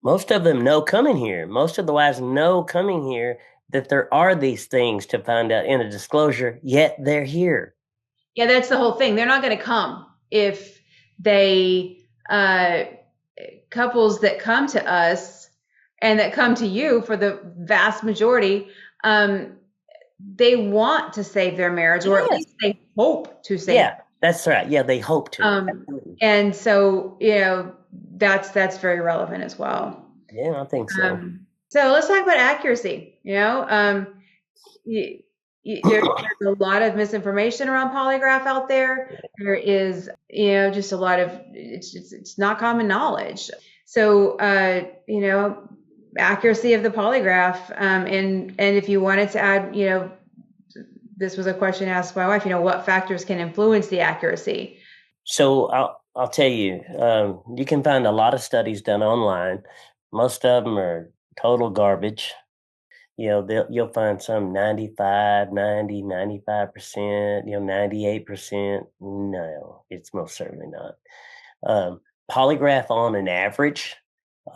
S2: Most of them know coming here. Most of the wives know coming here that there are these things to find out in a disclosure, yet they're here.
S1: Yeah, that's the whole thing. They're not going to come if they couples that come to us and that come to you for the vast majority, they want to save their marriage, or at least they hope to save.
S2: Yeah, that's right. Yeah, they hope to.
S1: And so, that's very relevant as well.
S2: Yeah, I think so.
S1: So let's talk about accuracy. There's a lot of misinformation around polygraph out there. There is, just a lot of, it's not common knowledge. So, accuracy of the polygraph. And if you wanted to add, this was a question asked by my wife, what factors can influence the accuracy?
S2: So I'll tell you, you can find a lot of studies done online. Most of them are total garbage. You'll find some 95, 90, 95%, 98%. No, it's most certainly not. Polygraph on an average,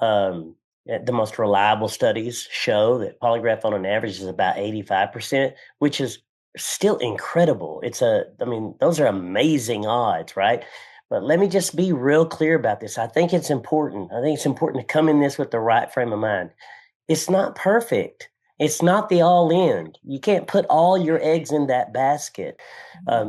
S2: the most reliable studies show that polygraph on an average is about 85%, which is still incredible. Those are amazing odds, right? But let me just be real clear about this. I think it's important. I think it's important to come in this with the right frame of mind. It's not perfect. It's not the all in. You can't put all your eggs in that basket.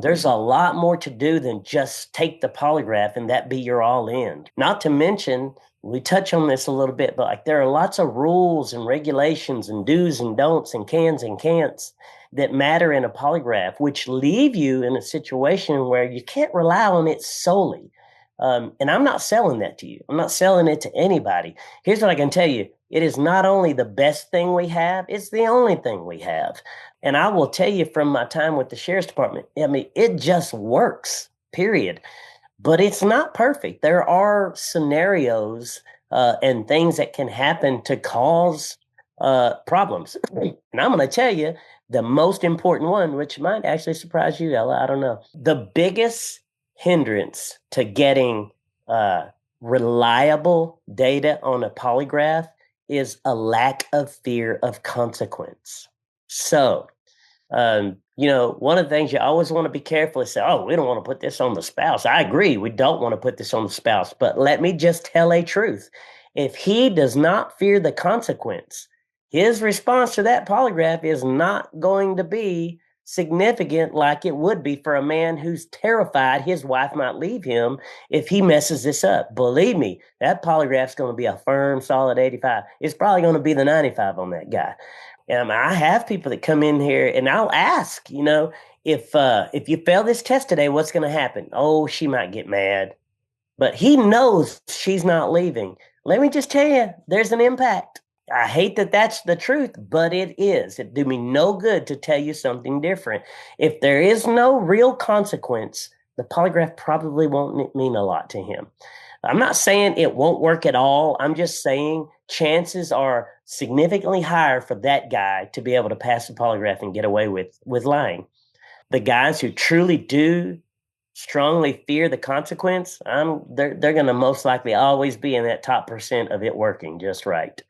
S2: There's a lot more to do than just take the polygraph and that be your all in. Not to mention, we touch on this a little bit, but there are lots of rules and regulations and do's and don'ts and cans and can'ts that matter in a polygraph, which leave you in a situation where you can't rely on it solely. And I'm not selling that to you. I'm not selling it to anybody. Here's what I can tell you. It is not only the best thing we have, it's the only thing we have. And I will tell you from my time with the Sheriff's Department, it just works, period. But it's not perfect. There are scenarios and things that can happen to cause problems. And I'm going to tell you the most important one, which might actually surprise you, Ella. I don't know. The biggest hindrance to getting reliable data on a polygraph is a lack of fear of consequence. So, one of the things you always want to be careful is say, oh, we don't want to put this on the spouse. I agree. We don't want to put this on the spouse. But let me just tell a truth. If he does not fear the consequence, his response to that polygraph is not going to be significant like it would be for a man who's terrified his wife might leave him if he messes this up. Believe me, that polygraph's going to be a firm, solid 85. It's probably going to be the 95 on that guy. I have people that come in here and I'll ask, if you fail this test today, what's going to happen? Oh, she might get mad, but he knows she's not leaving. Let me just tell you, there's an impact. I hate that that's the truth, but it is. It do me no good to tell you something different. If there is no real consequence, the polygraph probably won't mean a lot to him. I'm not saying it won't work at all. I'm just saying chances are significantly higher for that guy to be able to pass the polygraph and get away with lying. The guys who truly do strongly fear the consequence, they're going to most likely always be in that top percent of it working just right.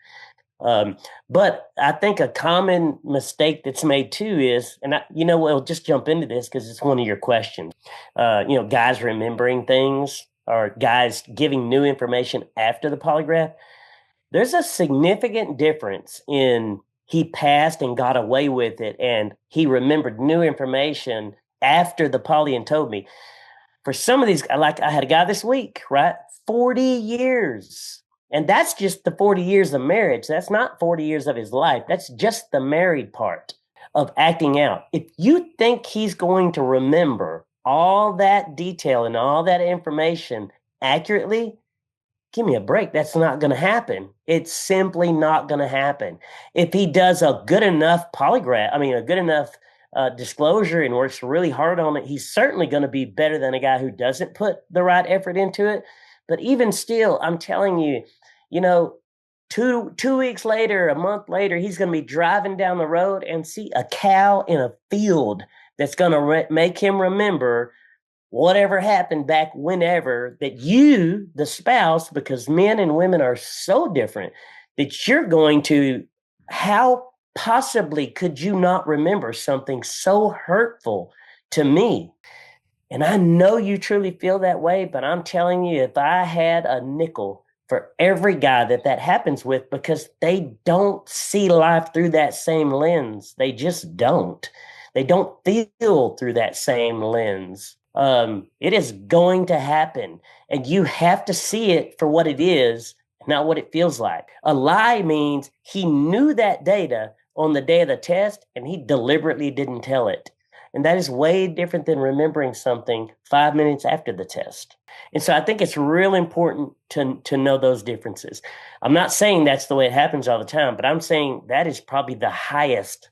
S2: But I think a common mistake that's made too is, and we'll just jump into this because it's one of your questions. Guys remembering things or guys giving new information after the polygraph. There's a significant difference in he passed and got away with it and he remembered new information after the poly and told me. For some of these, like I had a guy this week, right? 40 years. And that's just the 40 years of marriage. That's not 40 years of his life. That's just the married part of acting out. If you think he's going to remember all that detail and all that information accurately, give me a break. That's not going to happen. It's simply not going to happen. If he does a good enough polygraph, a good enough disclosure and works really hard on it, he's certainly going to be better than a guy who doesn't put the right effort into it. But even still, I'm telling you, you know, two weeks later, a month later, he's going to be driving down the road and see a cow in a field that's going to make him remember whatever happened back whenever, that you, the spouse, because men and women are so different, that you're going to, how possibly could you not remember something so hurtful to me? And I know you truly feel that way, but I'm telling you, if I had a nickel for every guy that happens with, because they don't see life through that same lens. They just don't. They don't feel through that same lens. It is going to happen, and you have to see it for what it is, not what it feels like. A lie means he knew that data on the day of the test, and he deliberately didn't tell it. And that is way different than remembering something 5 minutes after the test. And so I think it's real important to know those differences. I'm not saying that's the way it happens all the time, but I'm saying that is probably the highest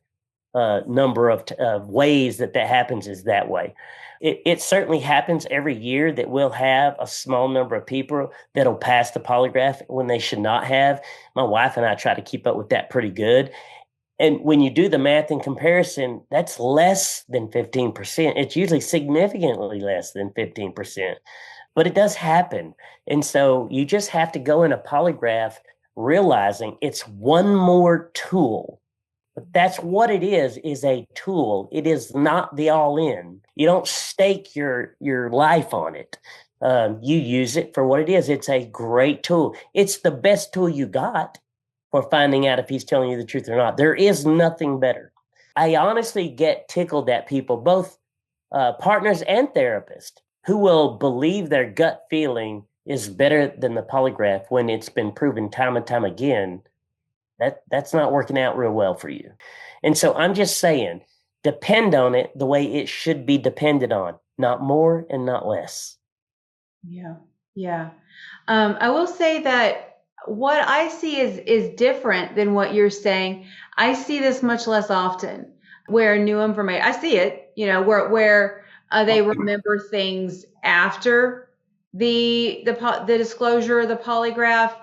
S2: number of ways that happens is that way. It certainly happens every year that we'll have a small number of people that'll pass the polygraph when they should not have. My wife and I try to keep up with that pretty good. And when you do the math in comparison, that's less than 15%. It's usually significantly less than 15%, but it does happen. And so you just have to go in a polygraph realizing it's one more tool. But that's what it is a tool. It is not the all in. You don't stake your life on it. You use it for what it is. It's a great tool. It's the best tool you got for finding out if he's telling you the truth or not. There is nothing better. I honestly get tickled at people, both partners and therapists, who will believe their gut feeling is better than the polygraph when it's been proven time and time again that's not working out real well for you. And so I'm just saying, depend on it the way it should be depended on, not more and not less.
S1: Yeah. Yeah. I will say that what I see is different than what you're saying. I see this much less often, where new information, I see it, where they remember things after the disclosure of the polygraph.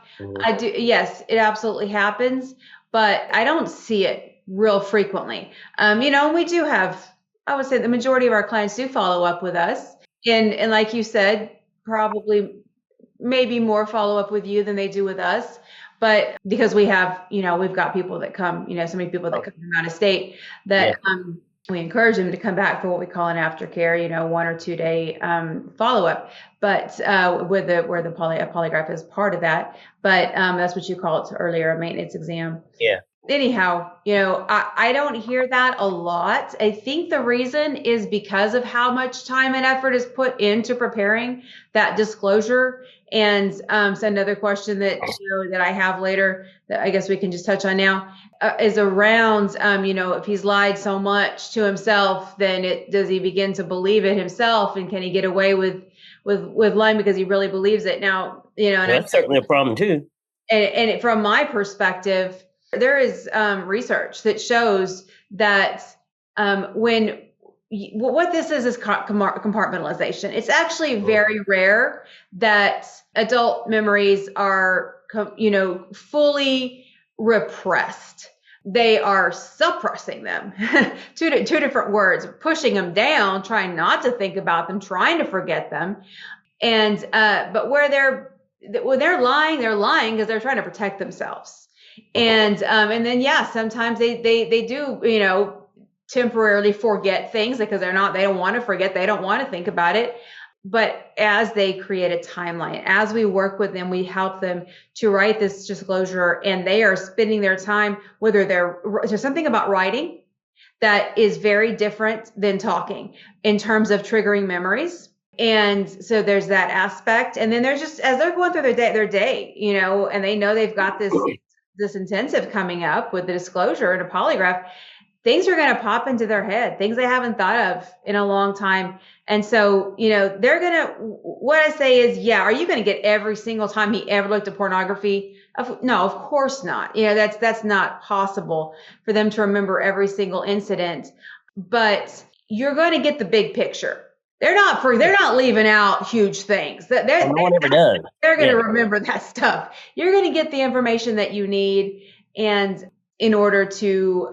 S1: I do. Yes, it absolutely happens, but I don't see it real frequently. We do have, I would say the majority of our clients do follow up with us, and like you said, probably maybe more follow up with you than they do with us. But because we have, we've got people that come, so many people that come from out of state that we encourage them to come back for what we call an aftercare, 1 or 2 day follow up. But where the polygraph is part of that. But that's what you called earlier, a maintenance exam.
S2: Yeah.
S1: Anyhow, I don't hear that a lot. I think the reason is because of how much time and effort is put into preparing that disclosure. And so another question that that I have later that I guess we can just touch on now is around if he's lied so much to himself, then does he begin to believe it himself, and can he get away with lying because he really believes it? Now, and
S2: that's certainly a problem too.
S1: And from my perspective, there is research that shows that what this is compartmentalization. It's actually very rare that adult memories are, fully repressed. They are suppressing them. two different words, pushing them down, trying not to think about them, trying to forget them. And but when they're lying because they're trying to protect themselves. And then sometimes they do temporarily forget things because they don't want to forget, they don't want to think about it. But as they create a timeline, as we work with them, we help them to write this disclosure, and they are spending their time, whether there's something about writing that is very different than talking in terms of triggering memories. And so there's that aspect. And then there's just, as they're going through their day, and they know they've got this intensive coming up with the disclosure and a polygraph, things are going to pop into their head, things they haven't thought of in a long time. And so, they're going to, what I say is, yeah, are you going to get every single time he ever looked at pornography? No, of course not. That's not possible for them to remember every single incident, but you're going to get the big picture. They're not leaving out huge things.
S2: No one ever does.
S1: They're going to remember that stuff. You're going to get the information that you need, and in order to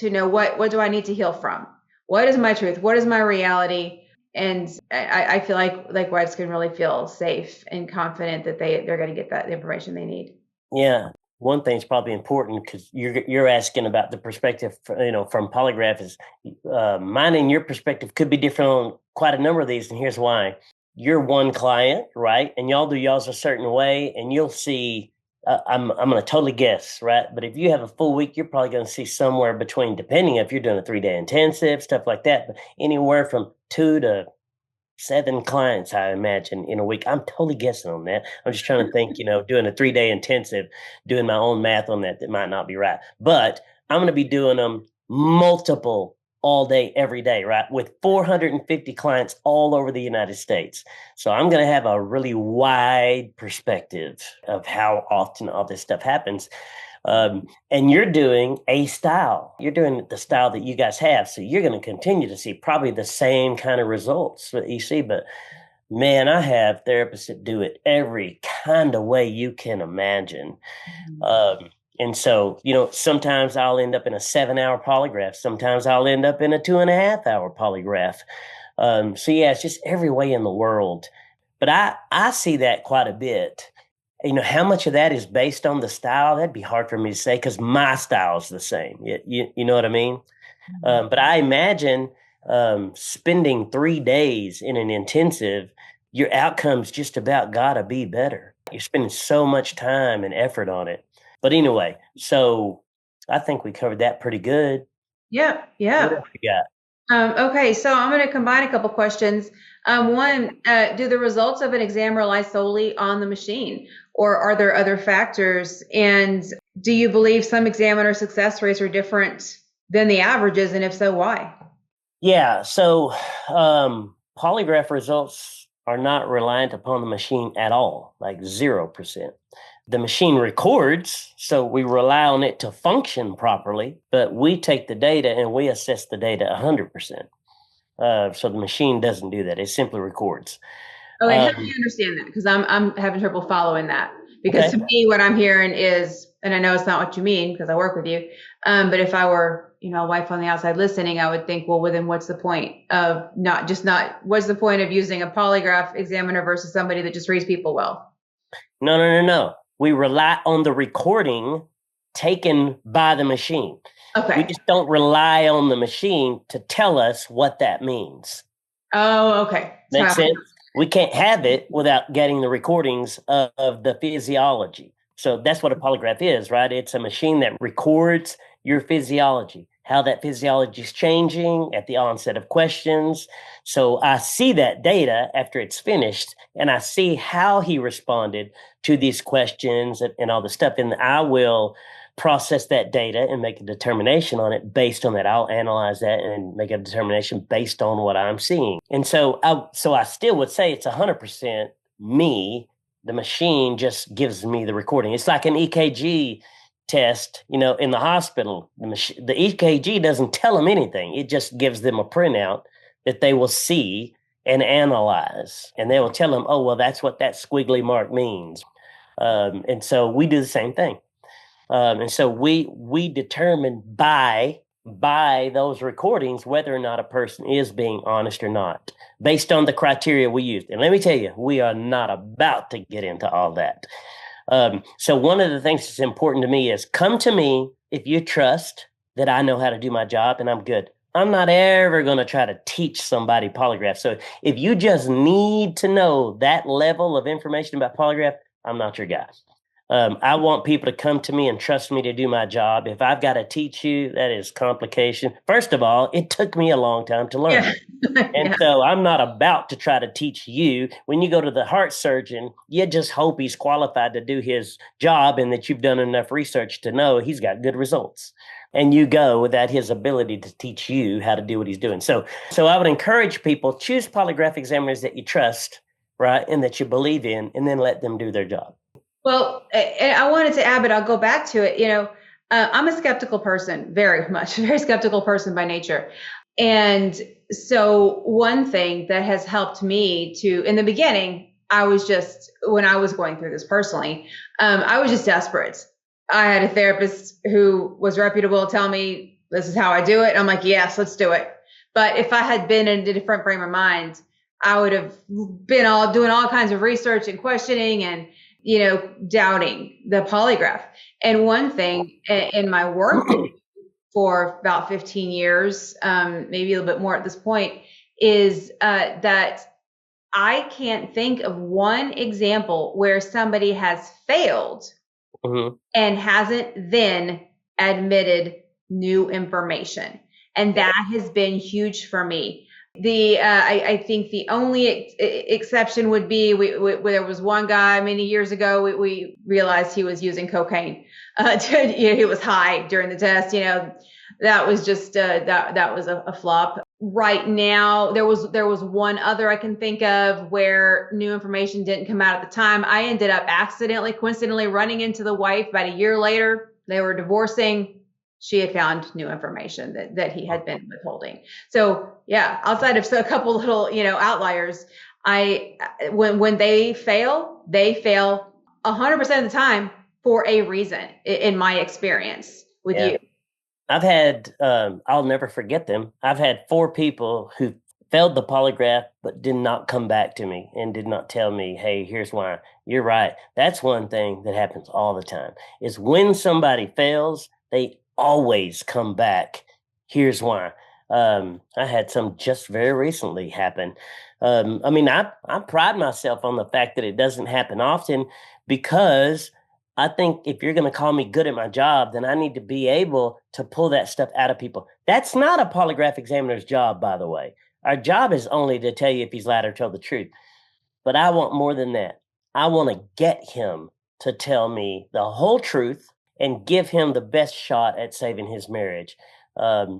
S1: know what do I need to heal from? What is my truth? What is my reality? And I feel like wives can really feel safe and confident that they're going to get that information they need.
S2: Yeah. One thing's probably important, because you're asking about the perspective, from polygraph, is mine and your perspective could be different on quite a number of these. And here's why. You're one client, right? And y'all do y'all's a certain way, and you'll see, I'm going to totally guess, right? But if you have a full week, you're probably going to see somewhere between, depending if you're doing a 3-day intensive, stuff like that, but anywhere from 2 to 7 clients, I imagine, in a week. I'm totally guessing on that. I'm just trying to think, doing a 3-day intensive, doing my own math on that might not be right. But I'm going to be doing them multiple all day, every day, right? With 450 clients all over the United States. So I'm going to have a really wide perspective of how often all this stuff happens. And you're doing a style. You're doing the style that you guys have. So you're going to continue to see probably the same kind of results that you see. But man, I have therapists that do it every kind of way you can imagine. And so, sometimes I'll end up in a 7-hour polygraph. Sometimes I'll end up in a 2.5-hour polygraph. So yeah, it's just every way in the world. But I see that quite a bit. How much of that is based on the style? That'd be hard for me to say, because my style is the same. You know what I mean? But I imagine spending 3 days in an intensive, your outcome's just about got to be better. You're spending so much time and effort on it. But anyway, so I think we covered that pretty good.
S1: Yeah.
S2: What else you got?
S1: Okay, so I'm going to combine a couple questions. One, do the results of an exam rely solely on the machine, or are there other factors? And do you believe some examiner success rates are different than the averages? And if so, why?
S2: Yeah, so polygraph results are not reliant upon the machine at all, like 0%. The machine records, so we rely on it to function properly, but we take the data and we assess the data 100%. So the machine doesn't do that. It simply records.
S1: Okay, how do you understand that? Because I'm having trouble following that. Because to me, what I'm hearing is, and I know it's not what you mean because I work with you, but if I were, a wife on the outside listening, I would think, well, then what's the point of what's the point of using a polygraph examiner versus somebody that just reads people well?
S2: No. We rely on the recording taken by the machine.
S1: Okay.
S2: We just don't rely on the machine to tell us what that means.
S1: Oh, okay.
S2: Makes sense? We can't have it without getting the recordings of the physiology. So that's what a polygraph is, right? It's a machine that records your physiology, how that physiology is changing at the onset of questions. So I see that data after it's finished, and I see how he responded to these questions and all the stuff. And I will process that data and make a determination on it based on that. I'll analyze that and make a determination based on what I'm seeing. And so I still would say it's 100% me. The machine just gives me the recording. It's like an EKG test, in the hospital. The EKG doesn't tell them anything. It just gives them a printout that they will see and analyze. And they will tell them, oh, well, that's what that squiggly mark means. And so we do the same thing. And so we determine by those recordings whether or not a person is being honest or not, based on the criteria we used. And let me tell you, we are not about to get into all that. So one of the things that's important to me is come to me if you trust that I know how to do my job and I'm good. I'm not ever going to try to teach somebody polygraph. So if you just need to know that level of information about polygraph, I'm not your guy. I want people to come to me and trust me to do my job. If I've got to teach you, that is complication. First of all, it took me a long time to learn.
S1: Yeah.
S2: And
S1: Yeah.
S2: so I'm not about to try to teach you. When you go to the heart surgeon, you just hope he's qualified to do his job and that you've done enough research to know he's got good results. And you go without his ability to teach you how to do what he's doing. So I would encourage people, choose polygraph examiners that you trust, right, and that you believe in, and then let them do their job.
S1: Well, I wanted to add, but I'll go back to it. I'm a skeptical person, very much, very skeptical person by nature. And so one thing that has helped me in the beginning, when I was going through this personally, I was just desperate. I had a therapist who was reputable tell me, this is how I do it. I'm like, yes, let's do it. But if I had been in a different frame of mind, I would have been doing all kinds of research and questioning and, doubting the polygraph. And one thing in my work for about 15 years, maybe a little bit more at this point, is that I can't think of one example where somebody has failed and hasn't then admitted new information. And that has been huge for me. I think the only exception would be there was one guy many years ago, we realized he was using cocaine. He was high during the test. That was just that was a flop. Right now, there was one other I can think of where new information didn't come out at the time. I ended up coincidentally running into the wife about a year later. They were divorcing. She had found new information that he had been withholding. So yeah, outside of a couple little, outliers, when they fail 100% of the time for a reason, in my experience with you.
S2: I've had, I'll never forget them. I've had 4 people who failed the polygraph, but did not come back to me and did not tell me, hey, here's why. You're right. That's one thing that happens all the time is when somebody fails, they always come back. Here's why. I had some just very recently happen. I pride myself on the fact that it doesn't happen often because I think if you're going to call me good at my job, then I need to be able to pull that stuff out of people. That's not a polygraph examiner's job, by the way. Our job is only to tell you if he's lied or tell the truth. But I want more than that. I want to get him to tell me the whole truth and give him the best shot at saving his marriage,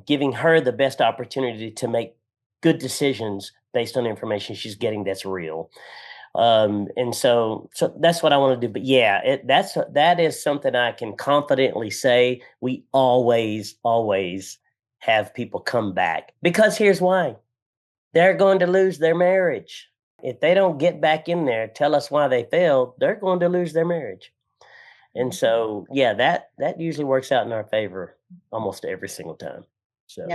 S2: giving her the best opportunity to make good decisions based on information she's getting that's real. And so that's what I want to do. But yeah, that is something I can confidently say. We always have people come back because here's why. They're going to lose their marriage. If they don't get back in there, tell us why they failed, they're going to lose their marriage. And so, yeah, that usually works out in our favor almost every single time. So,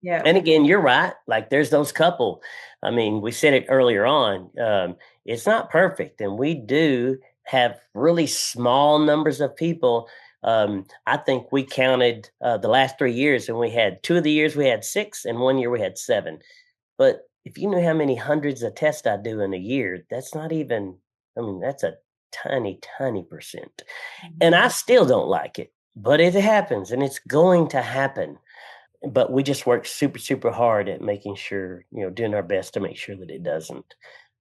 S1: yeah.
S2: And again, you're right. Like there's those couple. I mean, we said it earlier on. It's not perfect, and we do have really small numbers of people. I think we counted the last 3 years, and we had 2 of the years we had 6, and 1 year we had 7. But if you knew how many hundreds of tests I do in a year, that's not even. I mean, that's a tiny percent. And I still don't like it, but it happens and it's going to happen. But we just work super hard at making sure, doing our best to make sure that it doesn't.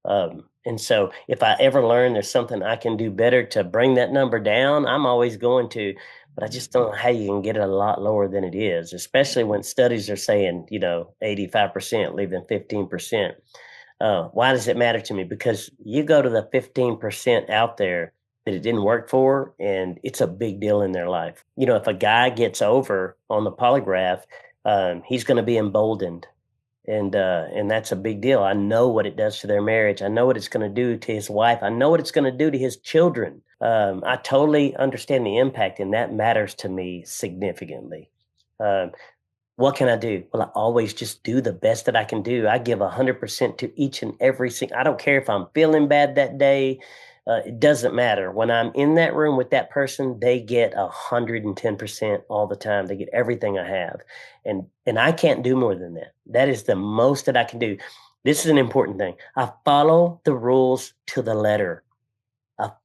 S2: And so if I ever learn there's something I can do better to bring that number down, I'm always going to, but I just don't know how you can get it a lot lower than it is, especially when studies are saying, 85%, leaving 15%. Why does it matter to me? Because you go to the 15% out there that it didn't work for, and it's a big deal in their life. If a guy gets over on the polygraph, he's going to be emboldened, and that's a big deal. I know what it does to their marriage. I know what it's going to do to his wife. I know what it's going to do to his children. I totally understand the impact, and that matters to me significantly. What can I do? Well, I always just do the best that I can do. I give 100% to each and every single. I don't care if I'm feeling bad that day. It doesn't matter. When I'm in that room with that person, they get 110% all the time. They get everything I have. And I can't do more than that. That is the most that I can do. This is an important thing. I follow the rules to the letter.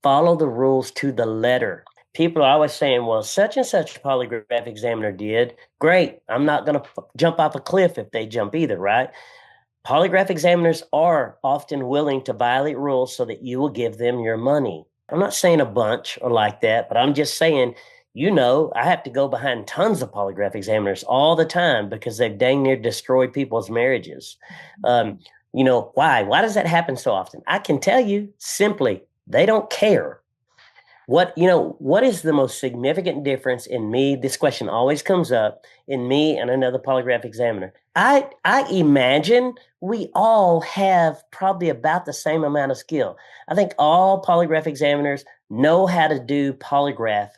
S2: Follow the rules to the letter. People are always saying, well, such and such polygraph examiner did. Great. I'm not going to jump off a cliff if they jump either, right? Polygraph examiners are often willing to violate rules so that you will give them your money. I'm not saying a bunch or like that, but I'm just saying, I have to go behind tons of polygraph examiners all the time because they've dang near destroyed people's marriages. Why? Why does that happen so often? I can tell you simply, they don't care. What is the most significant difference in me? This question always comes up in me and another polygraph examiner. I imagine we all have probably about the same amount of skill. I think all polygraph examiners know how to do polygraph,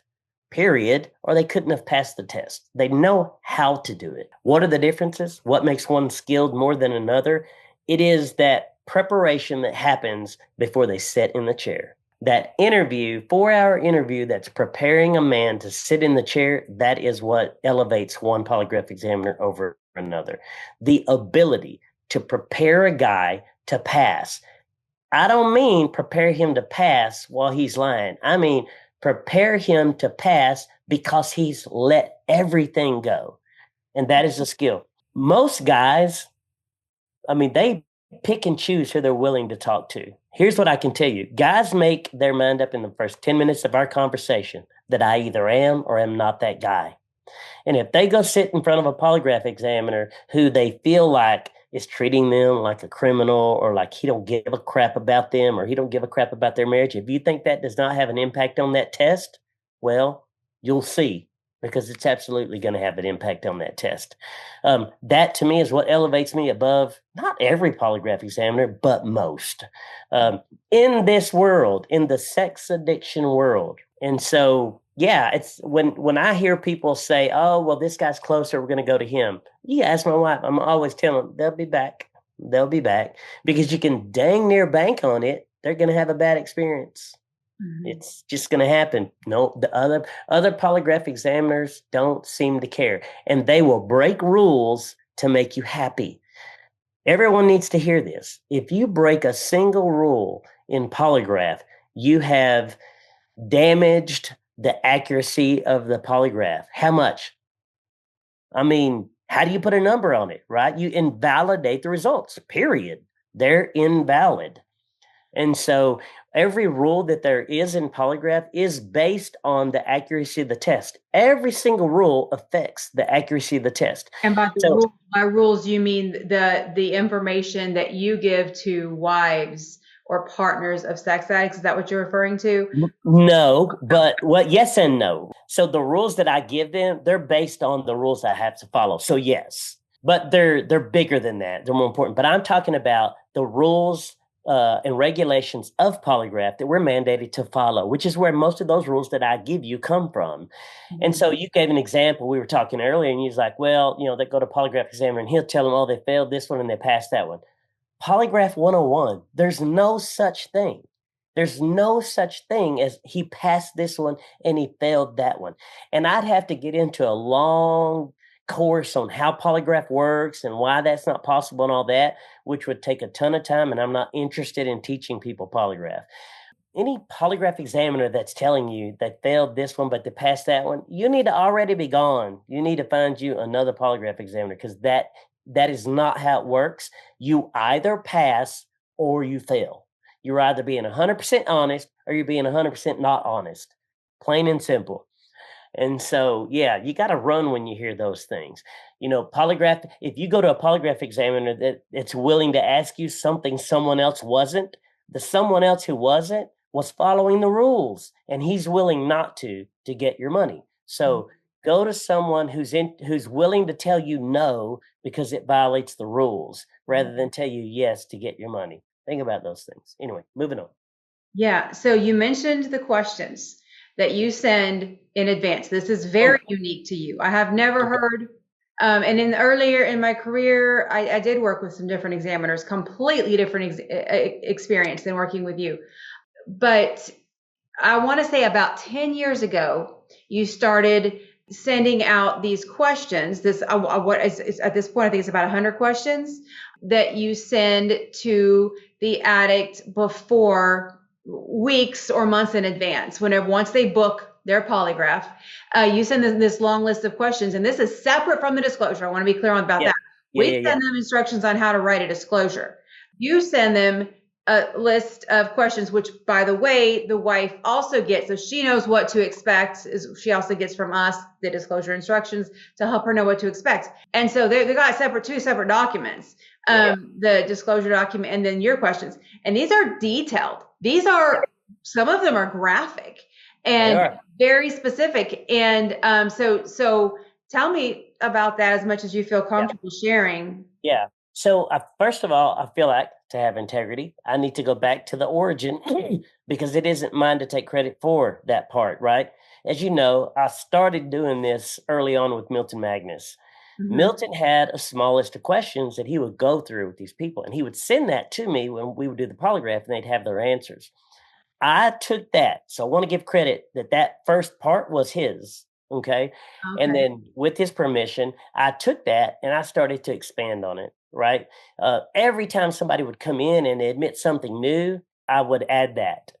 S2: period, or they couldn't have passed the test. They know how to do it. What are the differences? What makes one skilled more than another? It is that preparation that happens before they sit in the chair. That interview, 4-hour interview that's preparing a man to sit in the chair, that is what elevates one polygraph examiner over another. The ability to prepare a guy to pass. I don't mean prepare him to pass while he's lying. I mean prepare him to pass because he's let everything go. And that is a skill. Most guys, they pick and choose who they're willing to talk to. Here's what I can tell you. Guys make their mind up in the first 10 minutes of our conversation that I either am or am not that guy. And if they go sit in front of a polygraph examiner who they feel like is treating them like a criminal or like he don't give a crap about them or he don't give a crap about their marriage, if you think that does not have an impact on that test, well, you'll see, because it's absolutely going to have an impact on that test. That to me is what elevates me above not every polygraph examiner, but most in this world, in the sex addiction world. And so, yeah, it's when I hear people say, oh, well, this guy's closer, we're going to go to him. You ask my wife, I'm always telling them, they'll be back. They'll be back, because you can dang near bank on it. They're going to have a bad experience. Mm-hmm. It's just going to happen. No, the other polygraph examiners don't seem to care, and they will break rules to make you happy. Everyone needs to hear this. If you break a single rule in polygraph, you have damaged the accuracy of the polygraph. How much? How do you put a number on it, right? You invalidate the results, period. They're invalid. And so every rule that there is in polygraph is based on the accuracy of the test. Every single rule affects the accuracy of the test.
S1: And by rules, you mean the information that you give to wives or partners of sex addicts? Is that what you're referring to?
S2: No, but yes and no. So the rules that I give them, they're based on the rules I have to follow. So yes, but they're bigger than that. They're more important. But I'm talking about the rules and regulations of polygraph that we're mandated to follow, which is where most of those rules that I give you come from. Mm-hmm. And so you gave an example. We were talking earlier, and you was like, well, they go to polygraph examiner, and he'll tell them, oh, they failed this one and they passed that one. Polygraph 101, there's no such thing. There's no such thing as he passed this one and he failed that one. And I'd have to get into a long course on how polygraph works and why that's not possible and all that, which would take a ton of time, and I'm not interested in teaching people polygraph. Any polygraph examiner that's telling you they failed this one but they passed that one, you need to already be gone. You need to find you another polygraph examiner, because that is not how it works. You either pass or you fail. You're either being 100% honest or you're being 100% not honest. Plain and simple. And so, yeah, you got to run when you hear those things. Polygraph, if you go to a polygraph examiner that's willing to ask you something someone else wasn't, the someone else who wasn't was following the rules, and he's willing not to get your money. So go to someone who's willing to tell you no because it violates the rules, rather than tell you yes to get your money. Think about those things. Anyway, moving on.
S1: Yeah. So you mentioned the questions that you send in advance. This is very unique to you. I have never heard. And earlier in my career, I did work with some different examiners, completely different experience than working with you. But I want to say about 10 years ago, you started sending out these questions. This what is at this point, I think it's about 100 questions that you send to the addict before weeks or months in advance. Once they book their polygraph, you send them this long list of questions, and this is separate from the disclosure. I want to be clear about
S2: Yeah.
S1: that.
S2: Yeah.
S1: We
S2: Yeah. Yeah.
S1: send them instructions on how to write a disclosure. You send them a list of questions, which, by the way, the wife also gets, so she knows what to expect. She also gets from us the disclosure instructions to help her know what to expect. And so they got two separate documents,
S2: Yeah.
S1: the disclosure document and then your questions. And these are detailed. These are, some of them are graphic
S2: They
S1: and
S2: are.
S1: very specific. And so tell me about that as much as you feel
S2: Yeah.
S1: comfortable sharing.
S2: Yeah. So, first of all, I feel like to have integrity, I need to go back to the origin because it isn't mine to take credit for that part, right? As you know, I started doing this early on with Milton Magnus.
S1: Mm-hmm.
S2: Milton had a small list of questions that he would go through with these people, and he would send that to me when we would do the polygraph, and they'd have their answers. I took that. So I want to give credit that that first part was his. Okay. And
S1: Okay.
S2: then with his permission, I took that and I started to expand on it. Right. Every time somebody would come in and admit something new, I would add that.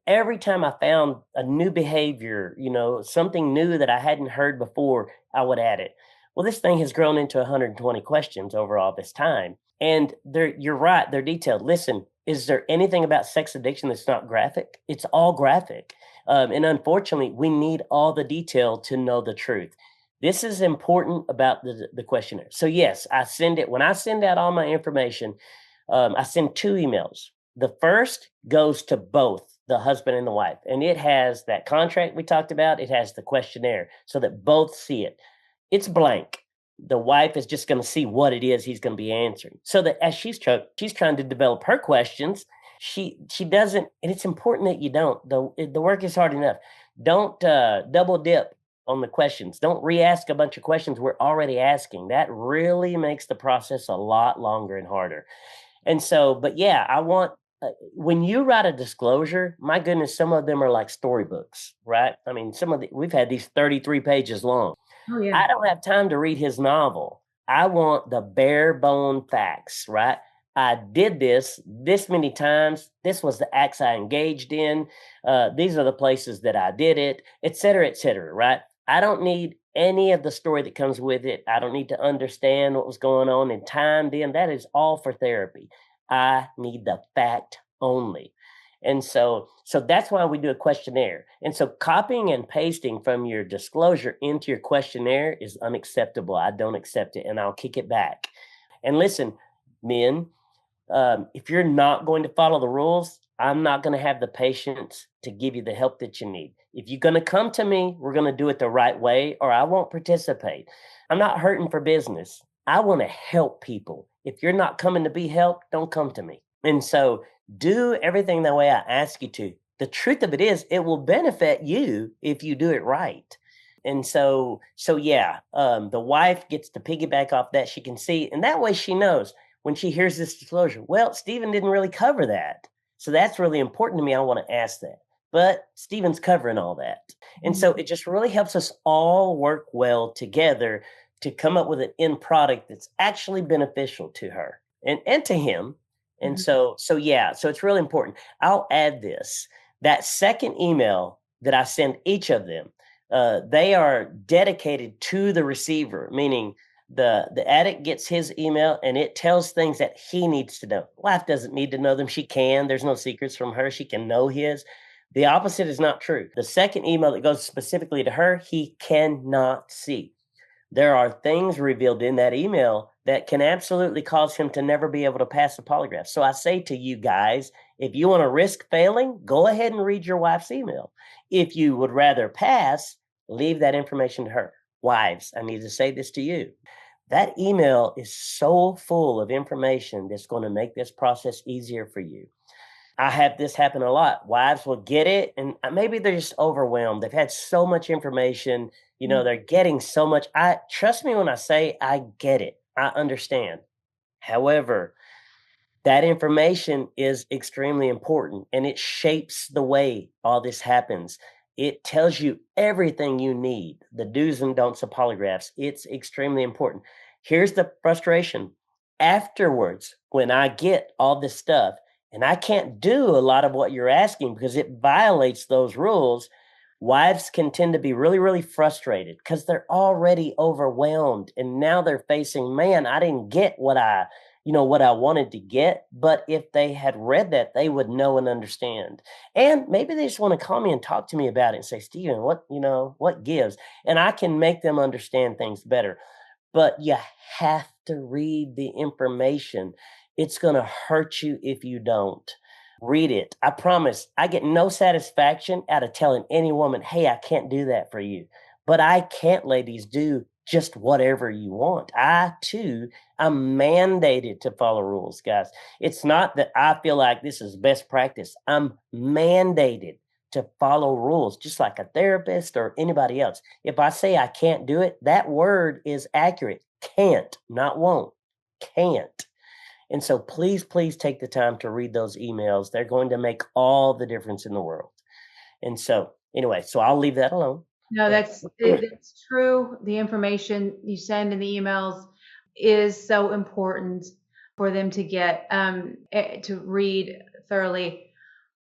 S2: Every time I found a new behavior, something new that I hadn't heard before, I would add it. Well, this thing has grown into 120 questions over all this time. And you're right, they're detailed. Listen, is there anything about sex addiction that's not graphic? It's all graphic. And unfortunately, we need all the detail to know the truth. This is important about the questionnaire. So, yes, I send it. When I send out all my information, I send two emails. The first goes to both the husband and the wife, and it has that contract we talked about. It has the questionnaire so that both see it. It's blank. The wife is just going to see what it is he's going to be answering. So that as she's trying to develop her questions, she doesn't, and it's important that you don't. The work is hard enough. Don't double dip on the questions. Don't re-ask a bunch of questions we're already asking. That really makes the process a lot longer and harder. And so, but yeah, I want when you write a disclosure, my goodness, some of them are like storybooks, right? I mean, we've had these 33 pages long.
S1: Oh yeah.
S2: I don't have time to read his novel. I want the bare bone facts, right? I did this many times. This was the acts I engaged in. These are the places that I did it, et cetera, right? I don't need any of the story that comes with it. I don't need to understand what was going on in time then. That is all for therapy. I need the fact only. And so that's why we do a questionnaire. And so copying and pasting from your disclosure into your questionnaire is unacceptable. I don't accept it and I'll kick it back. And listen, men, if you're not going to follow the rules, I'm not going to have the patience to give you the help that you need. If you're going to come to me, we're going to do it the right way, or I won't participate. I'm not hurting for business. I want to help people. If you're not coming to be helped, don't come to me. And so do everything the way I ask you to. The truth of it is, it will benefit you if you do it right. And so yeah, the wife gets to piggyback off that. She can see, and that way she knows when she hears this disclosure, well, Stephen didn't really cover that. So that's really important to me. I want to ask that. But Stephen's covering all that. And so it just really helps us all work well together to come up with an end product that's actually beneficial to her and to him. And
S1: Mhm.
S2: so yeah, so it's really important. I'll add this. That second email that I send each of them, they are dedicated to the receiver, meaning the addict gets his email and it tells things that he needs to know. Wife doesn't need to know them. She can. There's no secrets from her. She can know his. The opposite is not true. The second email that goes specifically to her, he cannot see. There are things revealed in that email that can absolutely cause him to never be able to pass the polygraph. So I say to you guys, if you want to risk failing, go ahead and read your wife's email. If you would rather pass, leave that information to her. Wives, I need to say this to you. That email is so full of information that's going to make this process easier for you. I have this happen a lot. Wives will get it, and maybe they're just overwhelmed. They've had so much information, they're getting so much. I trust me when I say I get it. I understand. However, that information is extremely important and it shapes the way all this happens. It tells you everything you need, the do's and don'ts of polygraphs. It's extremely important. Here's the frustration. Afterwards, when I get all this stuff, And I can't do a lot of what you're asking because it violates those rules. Wives can tend to be really, really frustrated because they're already overwhelmed. And now they're facing, man, I didn't get what I wanted to get. But if they had read that, they would know and understand. And maybe they just want to call me and talk to me about it and say, Stephen, what gives? And I can make them understand things better. But you have to read the information. It's going to hurt you if you don't. Read it. I promise I get no satisfaction out of telling any woman, hey, I can't do that for you. But I can't, ladies, do just whatever you want. I, too, am mandated to follow rules, guys. It's not that I feel like this is best practice. I'm mandated to follow rules, just like a therapist or anybody else. If I say I can't do it, that word is accurate. Can't, not won't. Can't. And so please, please take the time to read those emails. They're going to make all the difference in the world. And so anyway, so I'll leave that alone.
S1: No, that's true. The information you send in the emails is so important for them to get to read thoroughly.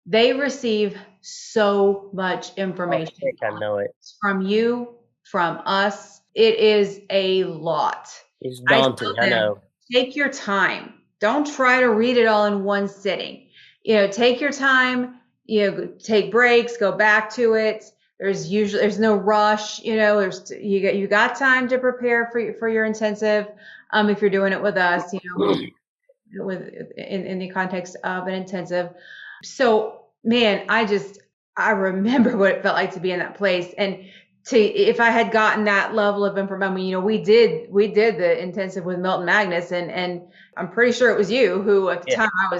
S1: They receive so much information
S2: I know it.
S1: from you, from us. It is a lot.
S2: It's daunting. I know.
S1: Take your time. Don't try to read it all in one sitting. Take your time, take breaks, go back to it. There's no rush, you got time to prepare for your intensive. If you're doing it with us, in the context of an intensive. So, man, I remember what it felt like to be in that place. And if I had gotten that level of information, we did the intensive with Milton Magnus, and I'm pretty sure it was you who at the time I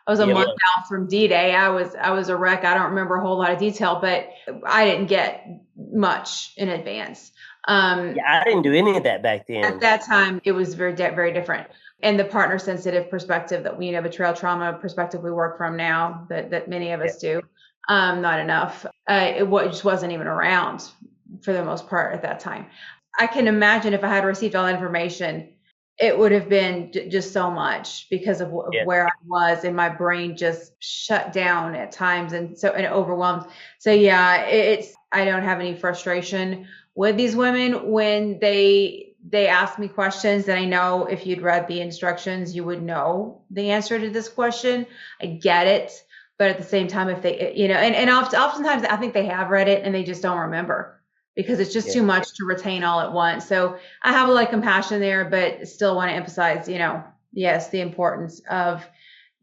S1: was a month out from D-Day. I was a wreck. I don't remember a whole lot of detail, but I didn't get much in advance.
S2: I didn't do any of that back then.
S1: At that time, it was very, very different. And the partner sensitive perspective that betrayal trauma perspective we work from now that many of us do. Not enough. It just wasn't even around for the most part at that time. I can imagine if I had received all that information, it would have been just so much because of where I was, and my brain just shut down at times and overwhelmed. So yeah, I don't have any frustration with these women when they ask me questions that I know if you'd read the instructions, you would know the answer to this question. I get it. But at the same time, if they, and oftentimes I think they have read it and they just don't remember because it's just too much to retain all at once. So I have a lot of compassion there, but still want to emphasize, yes, the importance of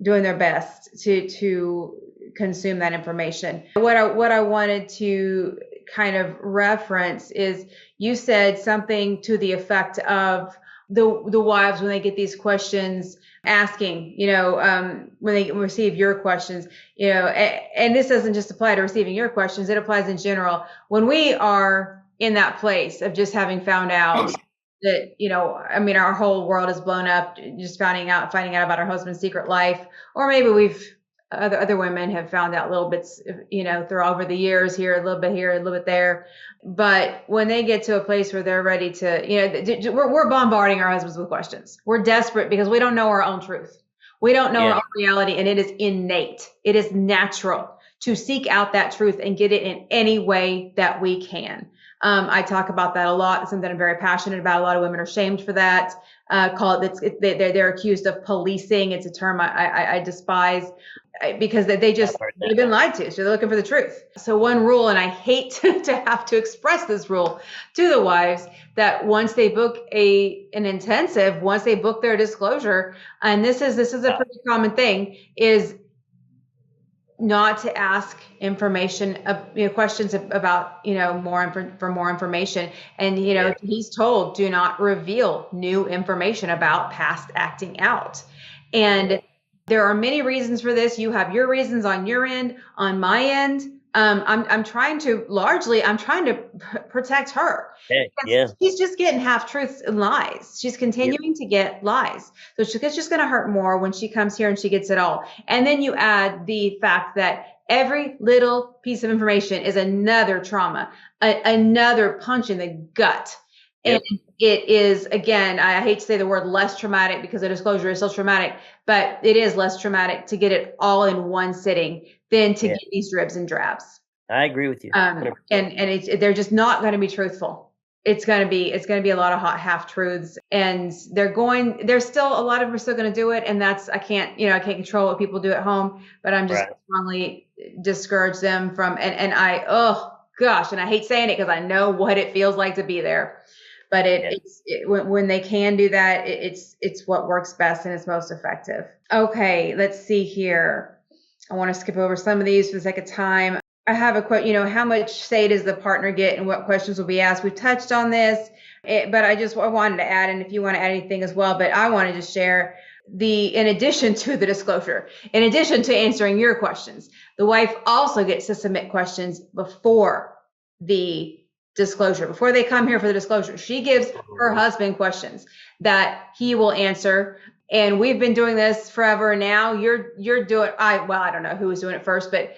S1: doing their best to consume that information. What I wanted to kind of reference is you said something to the effect of the wives when they get these questions asking, when they receive your questions, and this doesn't just apply to receiving your questions, it applies in general. When we are in that place of just having found out that, our whole world is blown up, just finding out about our husband's secret life, or maybe other women have found out little bits, through over the years, here, a little bit there. But when they get to a place where they're ready to, we're bombarding our husbands with questions. We're desperate because we don't know our own truth. We don't know our own reality, and it is innate. It is natural to seek out that truth and get it in any way that we can. I talk about that a lot. It's something I'm very passionate about. A lot of women are shamed for that. They're accused of policing. It's a term I despise because they've been lied to. So they're looking for the truth. So one rule, and I hate to have to express this rule to the wives, that once they book an intensive, once they book their disclosure, and this is a pretty common thing, is not to ask information, questions about, for more information. And, he's told, do not reveal new information about past acting out. And there are many reasons for this. You have your reasons on your end, on my end. I'm trying to protect her.
S2: Yeah.
S1: She's just getting half truths and lies. She's continuing to get lies. So it's just going to hurt more when she comes here and she gets it all. And then you add the fact that every little piece of information is another trauma, another punch in the gut. And
S2: Yep.
S1: it is, again, I hate to say the word less traumatic because the disclosure is still traumatic, but it is less traumatic to get it all in one sitting than to
S2: Yeah.
S1: get these dribs and drabs.
S2: I agree with you. 100%.
S1: And they're just not going to be truthful. It's going to be a lot of hot half truths, and there's still a lot of them are still going to do it. And that's, I can't control what people do at home, but I'm just
S2: Right.
S1: strongly discourage them from, and I, oh gosh, and I hate saying it because I know what it feels like to be there. But
S2: Yeah.
S1: when they can do that, it's what works best and it's most effective. Okay, let's see here. I want to skip over some of these for the sake of time. I have a quote, how much say does the partner get and what questions will be asked? We've touched on this, but I wanted to add, and if you want to add anything as well, but I wanted to share in addition to the disclosure, in addition to answering your questions, the wife also gets to submit questions before the disclosure. Before they come here for the disclosure, she gives her husband questions that he will answer. And we've been doing this forever. Now you're doing, I don't know who was doing it first, but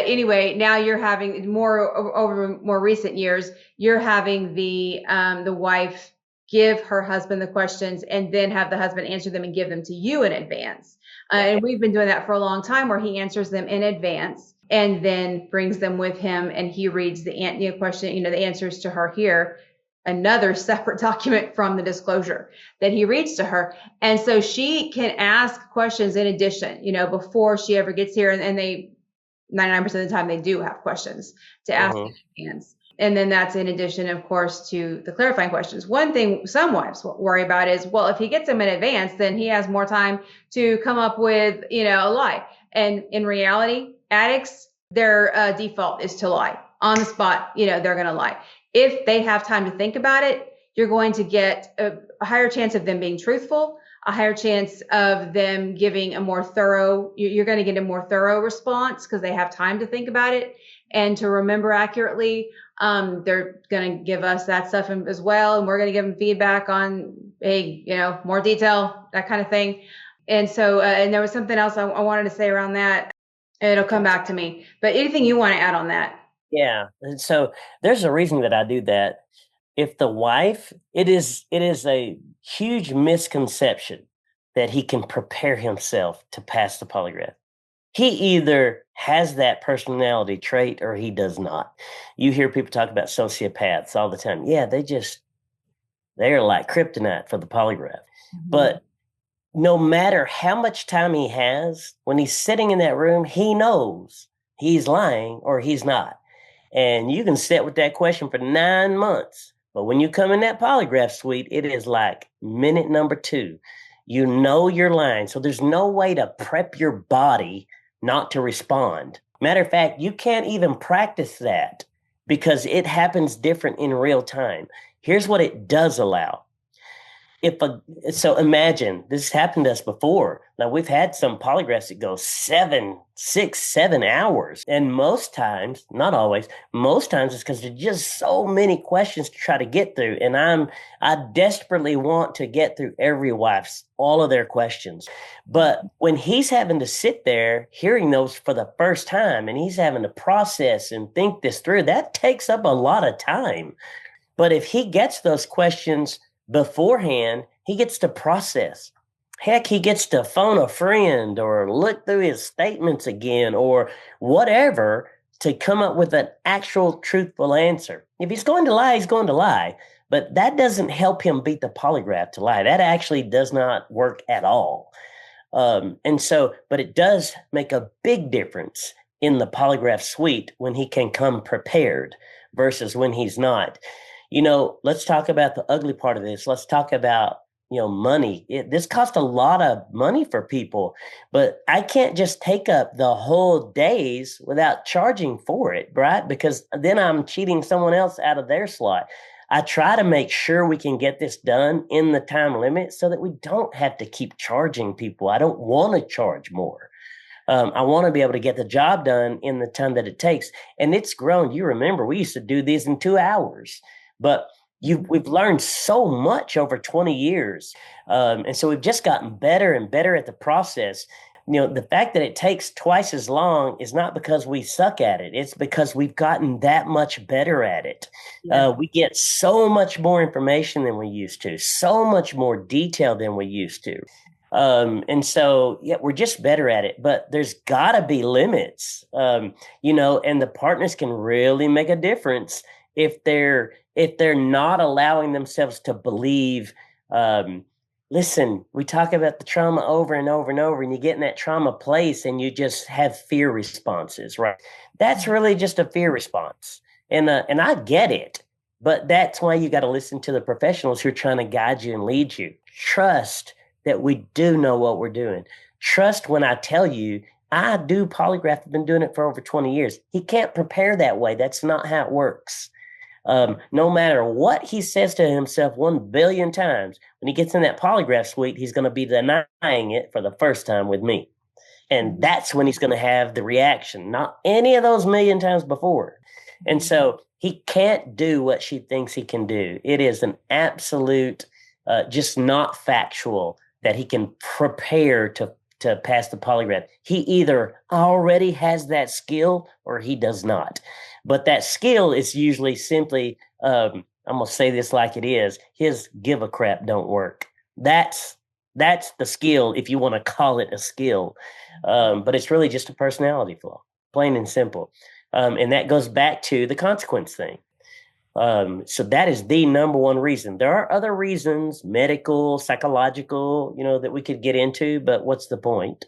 S1: anyway, now you're having over more recent years, you're having the wife give her husband the questions and then have the husband answer them and give them to you in advance. And we've been doing that for a long time, where he answers them in advance and then brings them with him, and he reads the question, the answers to her here, another separate document from the disclosure that he reads to her. And so she can ask questions in addition, before she ever gets here. And they, 99% of the time, they do have questions to ask in advance. And then that's in addition, of course, to the clarifying questions. One thing some wives worry about is, well, if he gets them in advance, then he has more time to come up with, a lie. And in reality, addicts, their default is to lie on the spot. They're going to lie. If they have time to think about it, you're going to get a higher chance of them being truthful, a higher chance of them giving you're going to get a more thorough response because they have time to think about it and to remember accurately. They're going to give us that stuff as well. And we're going to give them feedback on, hey, more detail, that kind of thing. And so, and there was something else I wanted to say around that. It'll come back to me. But anything you want to add on that?
S2: Yeah. And so there's a reason that I do that. If the wife, it is a huge misconception that he can prepare himself to pass the polygraph. He either has that personality trait or he does not. You hear people talk about sociopaths all the time. Yeah, they're like kryptonite for the polygraph. Mm-hmm. But no matter how much time he has, when he's sitting in that room, he knows he's lying or he's not. And you can sit with that question for 9 months. But when you come in that polygraph suite, it is like minute number 2. You know you're lying. So there's no way to prep your body not to respond. Matter of fact, you can't even practice that because it happens different in real time. Here's what it does allow. So imagine, this has happened to us before. Now, we've had some polygraphs that go 6, 7 hours. And most times, not always, most times it's because there's just so many questions to try to get through. And I desperately want to get through every wife's, all of their questions. But when he's having to sit there hearing those for the first time and he's having to process and think this through, that takes up a lot of time. But if he gets those questions beforehand, he gets to process. Heck, he gets to phone a friend or look through his statements again or whatever to come up with an actual truthful answer. If he's going to lie, he's going to lie. But that doesn't help him beat the polygraph to lie. That actually does not work at all. But it does make a big difference in the polygraph suite when he can come prepared versus when he's not. Let's talk about the ugly part of this. Let's talk about, money. This costs a lot of money for people, but I can't just take up the whole days without charging for it, right? Because then I'm cheating someone else out of their slot. I try to make sure we can get this done in the time limit so that we don't have to keep charging people. I don't want to charge more. I want to be able to get the job done in the time that it takes. And it's grown. You remember, we used to do these in 2 hours. But we've learned so much over 20 years. And so we've just gotten better and better at the process. The fact that it takes twice as long is not because we suck at it. It's because we've gotten that much better at it.
S1: Yeah.
S2: We get so much more information than we used to, so much more detail than we used to. And so, yeah, we're just better at it, but there's got to be limits, and the partners can really make a difference if they're not allowing themselves to believe. Listen, we talk about the trauma over and over and over, and you get in that trauma place and you just have fear responses, right? That's really just a fear response. And I get it, but that's why you got to listen to the professionals who are trying to guide you and lead you. Trust that we do know what we're doing. Trust when I tell you, I do polygraph. I've been doing it for over 20 years. He can't prepare that way. That's not how it works. No matter what he says to himself 1 billion times, when he gets in that polygraph suite, he's going to be denying it for the first time with me. And that's when he's going to have the reaction, not any of those million times before. And so he can't do what she thinks he can do. It is an absolute, just not factual that he can prepare to pass the polygraph. He either already has that skill or he does not. But that skill is usually simply, I'm going to say this like it is, his give a crap don't work. That's the skill, if you want to call it a skill. But it's really just a personality flaw, plain and simple. And that goes back to the consequence thing. So that is the number one reason. There are other reasons, medical, psychological, that we could get into, but what's the point?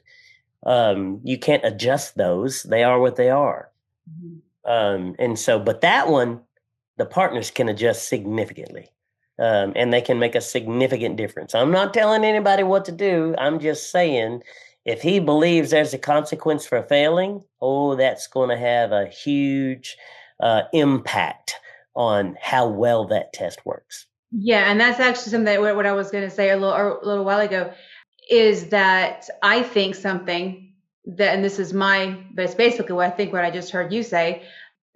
S2: You can't adjust those. They are what they are. Mm-hmm. But that one, the partners can adjust significantly. And they can make a significant difference. I'm not telling anybody what to do. I'm just saying, if he believes there's a consequence for failing, that's going to have a huge impact on how well that test works.
S1: Yeah, and that's actually something that what I was going to say a little while ago is that I think something that, and this is but it's basically what I just heard you say,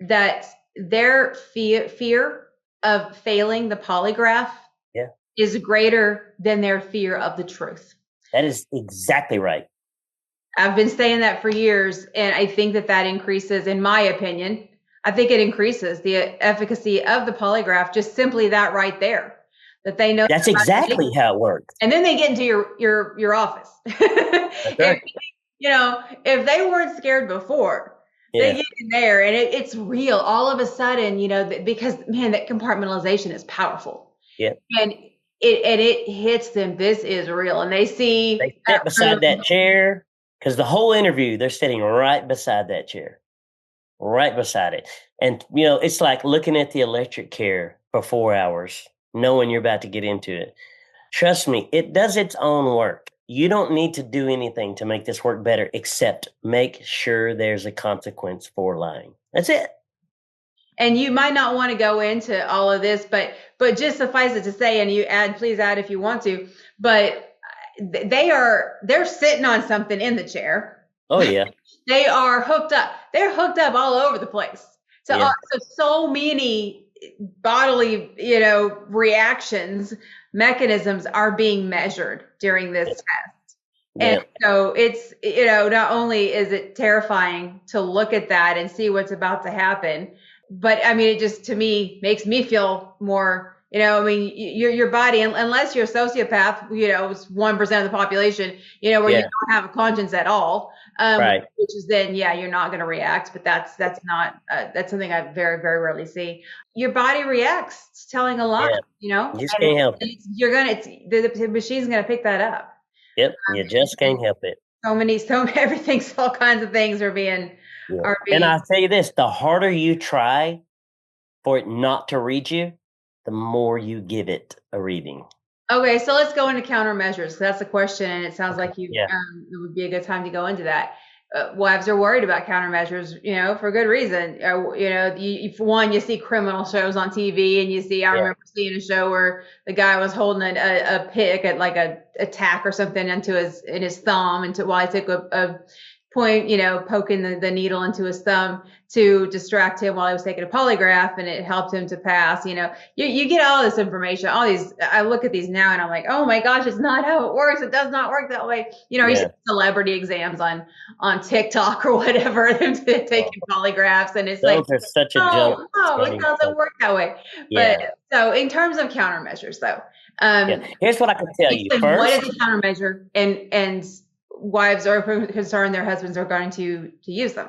S1: that their fear of failing the polygraph is greater than their fear of the truth.
S2: That is exactly right.
S1: I've been saying that for years, and I think that increases, in my opinion, I think it increases the efficacy of the polygraph, just simply that right there, that they know.
S2: That's exactly how it works.
S1: And then they get into your office. That's right. If they weren't scared before, they get in there and it's real all of a sudden, because man, that compartmentalization is powerful.
S2: Yeah.
S1: And it hits them. This is real. And they sit
S2: beside that chair, because the whole interview, they're sitting right beside that chair. Right beside it. And, it's like looking at the electric chair for 4 hours, knowing you're about to get into it. Trust me, it does its own work. You don't need to do anything to make this work better, except make sure there's a consequence for lying. That's it.
S1: And you might not want to go into all of this, but just suffice it to say, and please add if you want to, but they're sitting on something in the chair.
S2: Oh, yeah.
S1: They are hooked up. They're hooked up all over the place. So many bodily, reactions, mechanisms are being measured during this test. And so it's, not only is it terrifying to look at that and see what's about to happen, but I mean, it just, to me, makes me feel more, your body, unless you're a sociopath, it's 1% of the population, where you don't have a conscience at all, right. Which is then, you're not going to react, but that's something I very, very rarely see. Your body reacts. It's telling a lot,
S2: You just can't help it.
S1: The machine's going to pick that up.
S2: Yep. You just can't help it.
S1: All kinds of things are being.
S2: And I'll tell you this, the harder you try for it not to read you, the more you give it a reading.
S1: Okay, so let's go into countermeasures. That's the question, and it sounds like it would be a good time to go into that. Wives are worried about countermeasures, for good reason. For one, you see criminal shows on TV, and I remember seeing a show where the guy was holding a pick at like a tack or something in his thumb, while he took poking the needle into his thumb to distract him while he was taking a polygraph, and it helped him to pass. You get all this information, all these. I look at these now and I'm like, oh my gosh, it's not how it works. It does not work that way. You see celebrity exams on TikTok or whatever, them taking polygraphs, and it's
S2: those are such a joke.
S1: No, it doesn't work that way.
S2: Yeah.
S1: But so in terms of countermeasures, though,
S2: here's what I can tell you. First,
S1: what is a countermeasure, and wives are concerned their husbands are going to use them.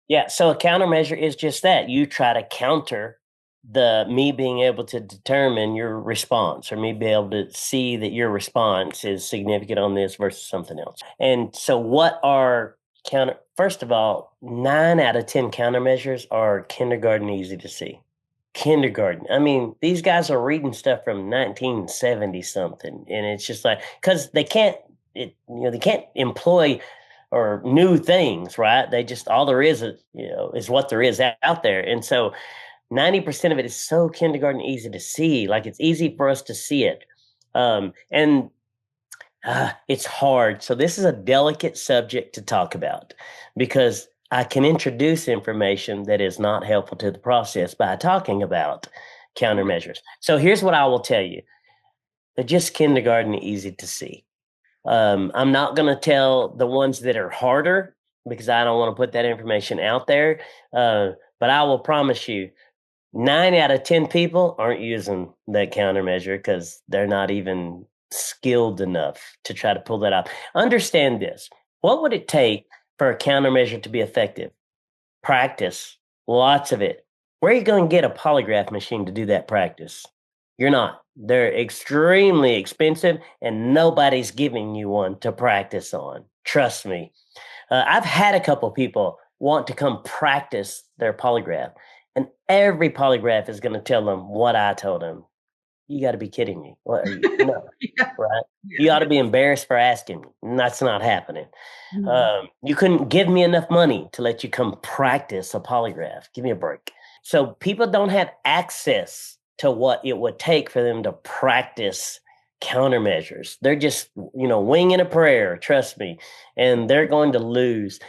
S2: Yeah, so a countermeasure is just that. You try to counter me being able to determine your response, or me being able to see that your response is significant on this versus something else. And so what are first of all, 9 out of 10 countermeasures are kindergarten easy to see. Kindergarten. I mean, these guys are reading stuff from 1970 something, and it's just like, because they can't employ or new things, right? They just, all there is what there is out there. And so 90% of it is so kindergarten easy to see. Like, it's easy for us to see it. And it's hard. So this is a delicate subject to talk about, because I can introduce information that is not helpful to the process by talking about countermeasures. So here's what I will tell you. They're just kindergarten easy to see. I'm not going to tell the ones that are harder, because I don't want to put that information out there. But I will promise you, 9 out of 10 people aren't using that countermeasure because they're not even skilled enough to try to pull that off. Understand this. What would it take for a countermeasure to be effective? Practice, lots of it. Where are you going to get a polygraph machine to do that practice? You're not. They're extremely expensive, and nobody's giving you one to practice on. Trust me. I've had a couple people want to come practice their polygraph, and every polygraph is going to tell them what I told them. You got to be kidding me. What are you? No, right? You ought to be embarrassed for asking me. That's not happening. Mm-hmm. You couldn't give me enough money to let you come practice a polygraph. Give me a break. So people don't have access to what it would take for them to practice countermeasures. They're just, winging a prayer, trust me, and they're going to lose.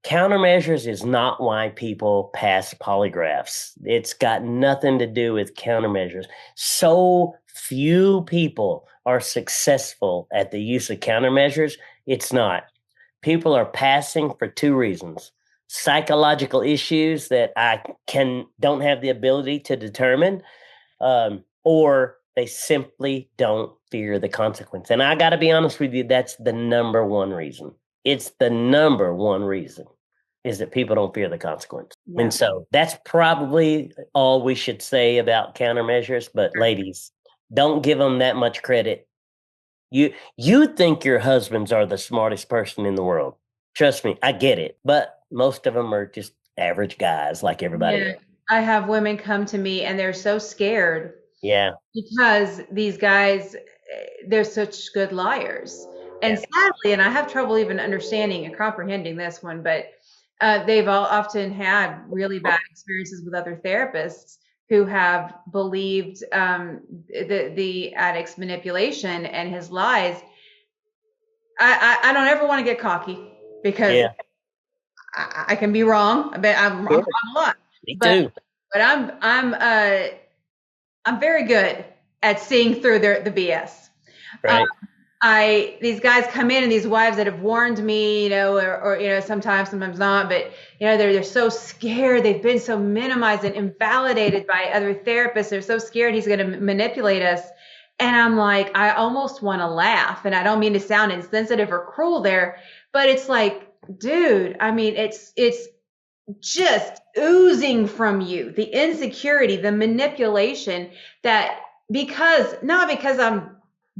S2: Countermeasures is not why people pass polygraphs. It's got nothing to do with countermeasures. So few people are successful at the use of countermeasures. It's not. People are passing for 2 reasons. Psychological issues that I don't have the ability to determine, or they simply don't fear the consequence. And I got to be honest with you, that's the number one reason. It's the number one reason, is that people don't fear the consequence. Yeah. And so that's probably all we should say about countermeasures. But ladies, don't give them that much credit. You think your husbands are the smartest person in the world. Trust me, I get it. But most of them are just average guys like everybody else.
S1: I have women come to me and they're so scared.
S2: Yeah.
S1: Because these guys, they're such good liars. And sadly, and I have trouble even understanding and comprehending this one, but they've often had really bad experiences with other therapists who have believed the addict's manipulation and his lies. I don't ever want to get cocky, because I can be wrong. But I'm wrong a lot.
S2: Me too.
S1: But I'm very good at seeing through the BS.
S2: Right.
S1: These guys come in, and these wives that have warned me, or sometimes not, but they're so scared. They've been so minimized and invalidated by other therapists. They're so scared he's going to manipulate us. And I'm like, I almost want to laugh, and I don't mean to sound insensitive or cruel there, but it's like, dude, I mean, it's just oozing from you, the insecurity, the manipulation, that not because I'm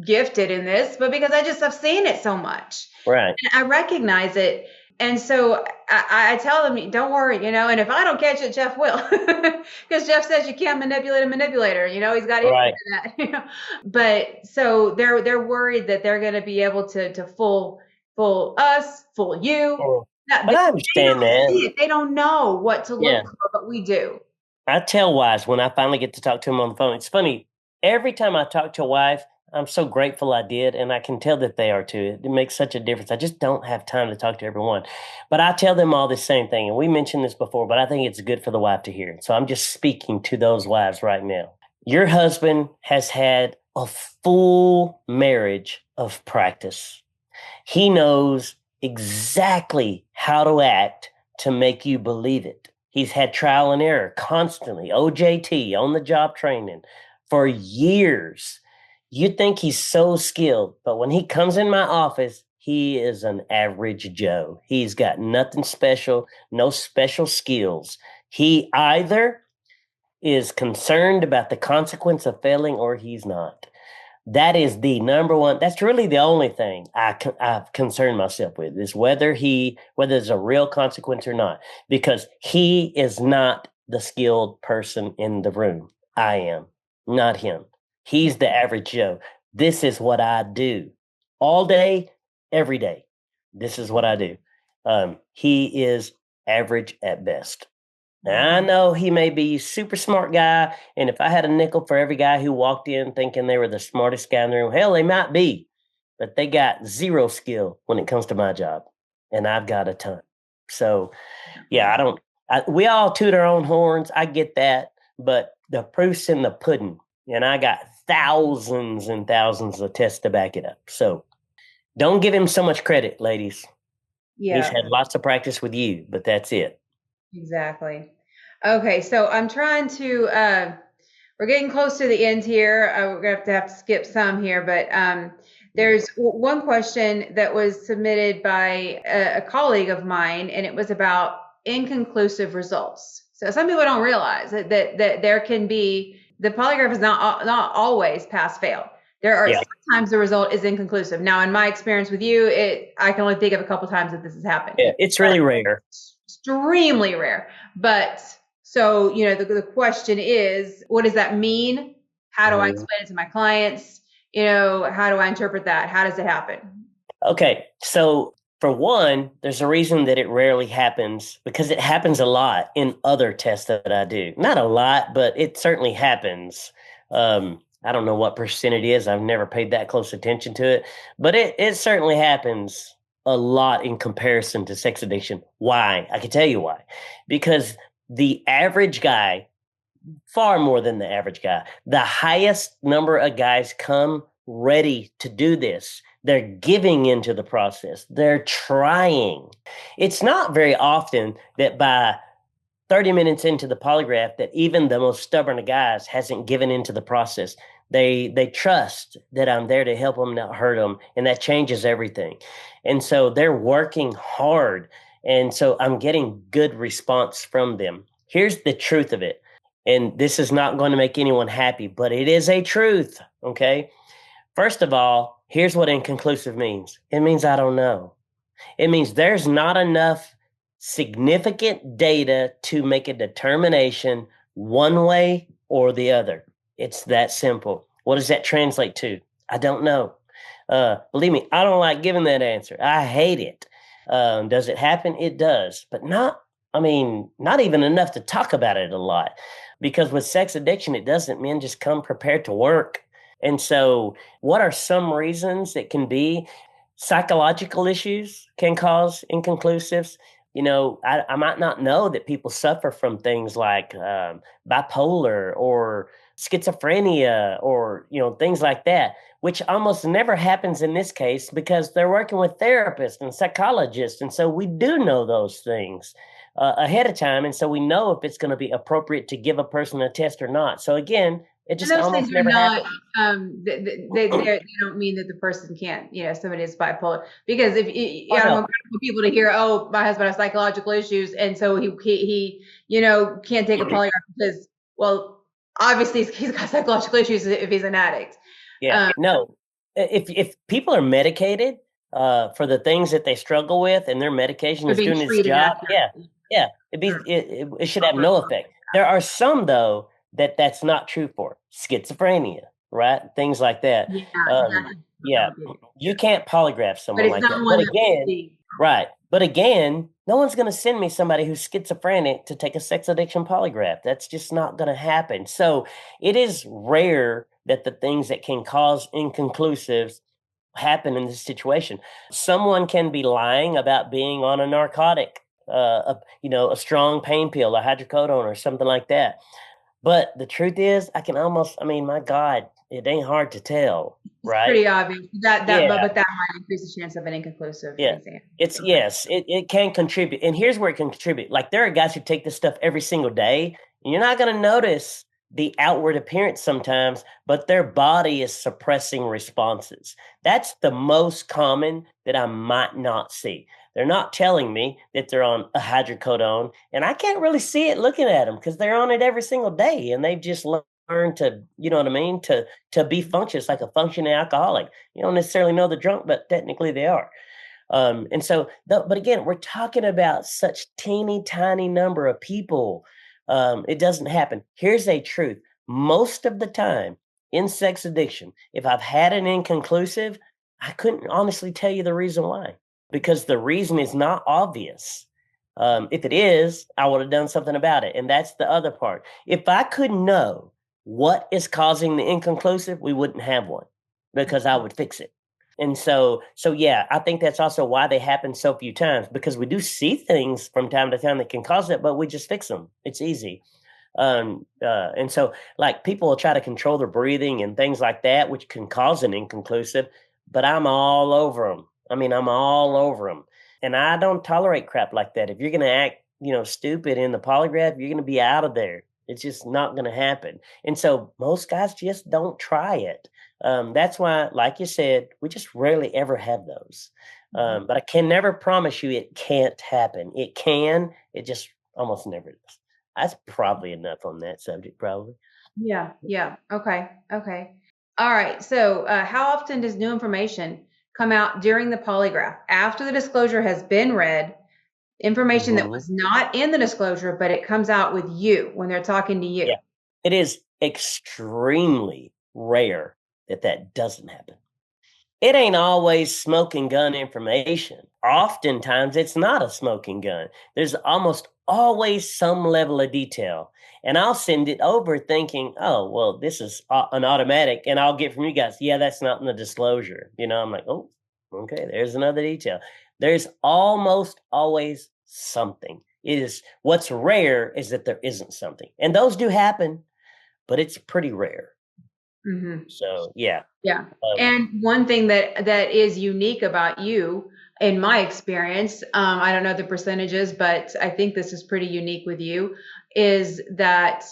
S1: gifted in this, but because I've seen it so much.
S2: Right.
S1: And I recognize it. And so I tell them, don't worry, and if I don't catch it, Jeff will, because Jeff says you can't manipulate a manipulator, he's got
S2: right.
S1: that, But so they're worried that they're going to be able to fool us, fool you.
S2: Oh. But I understand that.
S1: They don't know what to look for, but we do.
S2: I tell wives when I finally get to talk to them on the phone. It's funny. Every time I talk to a wife, I'm so grateful I did, and I can tell that they are too. It makes such a difference. I just don't have time to talk to everyone. But I tell them all the same thing, and we mentioned this before, but I think it's good for the wife to hear it. So I'm just speaking to those wives right now. Your husband has had a full marriage of practice. He knows exactly how to act to make you believe it. He's had trial and error constantly, OJT, on the job training for years. You think he's so skilled, but when he comes in my office, he is an average Joe. He's got nothing special, no special skills. He either is concerned about the consequence of failing or he's not. That is the number one. That's really the only thing I've concerned myself with is whether there's a real consequence or not, because he is not the skilled person in the room. I am, not him. He's the average Joe. This is what I do all day, every day. This is what I do. He is average at best. Now, I know he may be a super smart guy, and if I had a nickel for every guy who walked in thinking they were the smartest guy in the room, hell, they might be, but they got zero skill when it comes to my job, and I've got a ton. So, yeah, we all toot our own horns. I get that, but the proof's in the pudding, and I got thousands and thousands of tests to back it up. So, don't give him so much credit, ladies.
S1: Yeah.
S2: He's had lots of practice with you, but that's it.
S1: Exactly. Okay, so I'm trying to, we're getting close to the end here. We're going to have to skip some here, but there's one question that was submitted by a colleague of mine, and it was about inconclusive results. So some people don't realize that there can be, the polygraph is not always pass fail. There are sometimes the result is inconclusive. Now, in my experience with you, I can only think of a couple times that this has happened.
S2: Yeah, it's really rare.
S1: Extremely rare. But so, the question is, what does that mean? How do I explain it to my clients? How do I interpret that? How does it happen?
S2: Okay. So for one, there's a reason that it rarely happens because it happens a lot in other tests that I do. Not a lot, but it certainly happens. I don't know what percent it is. I've never paid that close attention to it, but it certainly happens a lot in comparison to sex addiction. Why? I can tell you why. Because the average guy, far more than the average guy, the highest number of guys come ready to do this. They're giving into the process. They're trying. It's not very often that by 30 minutes into the polygraph that even the most stubborn of guys hasn't given into the process. They trust that I'm there to help them, not hurt them, and that changes everything. And so they're working hard, and so I'm getting good response from them. Here's the truth of it, and this is not going to make anyone happy, but it is a truth, okay? First of all, here's what inconclusive means. It means I don't know. It means there's not enough significant data to make a determination one way or the other. It's that simple. What does that translate to? I don't know. Believe me, I don't like giving that answer. I hate it. Does it happen? It does, but not even enough to talk about it a lot. Because with sex addiction, it doesn't mean just come prepared to work. And so what are some reasons it can be? Psychological issues can cause inconclusives. I might not know that people suffer from things like bipolar or schizophrenia or, things like that, which almost never happens in this case because they're working with therapists and psychologists. And so we do know those things ahead of time. And so we know if it's going to be appropriate to give a person a test or not. So again, it just almost never happens.
S1: They don't mean that the person can't, somebody is bipolar. Because if I want people to hear, oh, my husband has psychological issues, and so he can't take a polygraph because, well, obviously he's got psychological issues if he's an addict.
S2: Yeah, no. If people are medicated for the things that they struggle with, and their medication is doing its job, it should have no effect. There are some though that's not true for schizophrenia, right? Things like that. You can't polygraph someone like that. But again, no one's going to send me somebody who's schizophrenic to take a sex addiction polygraph. That's just not going to happen. So it is rare that the things that can cause inconclusives happen in this situation. Someone can be lying about being on a narcotic, a strong pain pill, a hydrocodone, or something like that. But the truth is, my God, it ain't hard to tell,
S1: It's
S2: right?
S1: pretty obvious
S2: Yeah,
S1: but that might increase the chance of an inconclusive
S2: yeah.
S1: exam.
S2: It's
S1: Okay.
S2: yes, it can contribute. And here's where it can contribute. Like there are guys who take this stuff every single day, and you're not going to notice the outward appearance sometimes, but their body is suppressing responses. That's the most common that I might not see. They're not telling me that they're on a hydrocodone, and I can't really see it looking at them because they're on it every single day, and they've just learned to, you know what I mean, to be functioning like a functioning alcoholic. You don't necessarily know they're drunk, but technically they are. But again, we're talking about such teeny tiny number of people. It doesn't happen. Here's a truth. Most of the time in sex addiction, if I've had an inconclusive, I couldn't honestly tell you the reason why, because the reason is not obvious. If it is, I would have done something about it. And that's the other part. If I could know what is causing the inconclusive, we wouldn't have one because I would fix it. And so yeah, I think that's also why they happen so few times, because we do see things from time to time that can cause it, but we just fix them. It's easy. And so like people will try to control their breathing and things like that, which can cause an inconclusive, but I'm all over them. I'm all over them. And I don't tolerate crap like that. If you're going to act, stupid in the polygraph, you're going to be out of there. It's just not going to happen. And so most guys just don't try it. That's why, like you said, we just rarely ever have those. But I can never promise you it can't happen. It can, it just almost never does. That's probably enough on that subject, probably.
S1: Yeah. Okay. All right. So, how often does new information come out during the polygraph after the disclosure has been read? Information that
S2: Mhm.
S1: was not in the disclosure, but it comes out with you when they're talking to you.
S2: Yeah. It is extremely rare that that doesn't happen. It ain't always smoking gun information. Oftentimes, it's not a smoking gun. There's almost always some level of detail. And I'll send it over thinking, oh, well, this is an automatic. And I'll get from you guys, yeah, that's not in the disclosure. I'm like, oh, okay, there's another detail. There's almost always something. It is what's rare is that there isn't something. And those do happen, but it's pretty rare.
S1: Mm-hmm.
S2: So, yeah.
S1: Yeah. And one thing that is unique about you, in my experience, I don't know the percentages, but I think this is pretty unique with you, is that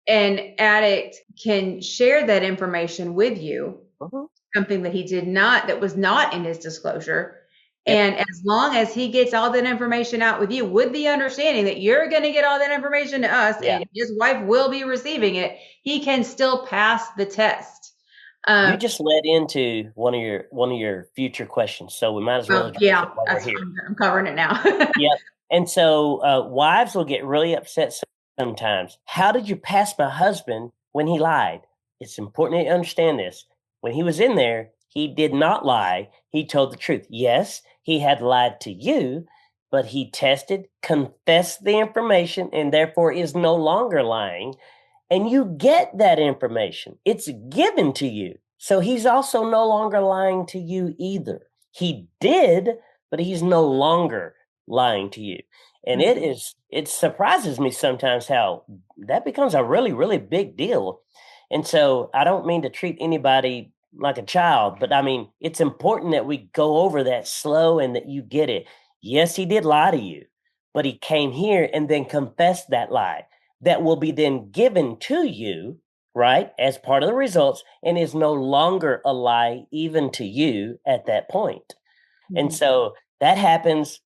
S1: an addict can share that information with you,
S2: Mhm.
S1: something that was not in his disclosure.
S2: Yep.
S1: And as long as he gets all that information out with you, with the understanding that you're going to get all that information to us,
S2: Yeah.
S1: and his wife will be receiving it, he can still pass the test.
S2: You just led into one of your future questions, so we might as well address it while we're here.
S1: I'm covering it now.
S2: Yep. And so wives will get really upset sometimes. How did you pass my husband when he lied? It's important to understand this. When he was in there, he did not lie. He told the truth. Yes, he had lied to you, but he tested, confessed the information, and therefore is no longer lying. And you get that information. It's given to you. So he's also no longer lying to you either. He did, but he's no longer lying to you. And it surprises me sometimes how that becomes a really, really big deal. And so I don't mean to treat anybody like a child, but it's important that we go over that slow and that you get it. Yes, he did lie to you, but he came here and then confessed that lie that will be then given to you, right, as part of the results, and is no longer a lie even to you at that point. And so that happens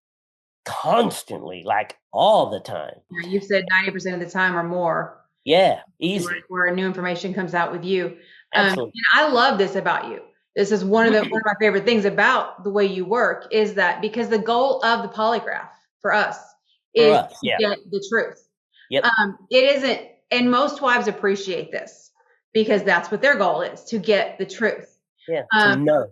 S2: constantly, like all the time.
S1: You've said 90% of the time or more.
S2: Yeah, easy.
S1: Where new information comes out with you.
S2: Absolutely.
S1: And I love this about you. This is one of my favorite things about the way you work, is that because the goal of the polygraph for us is to get the truth.
S2: Yep.
S1: It isn't, and most wives appreciate this because that's what their goal is, to get the truth.
S2: Yeah. To know.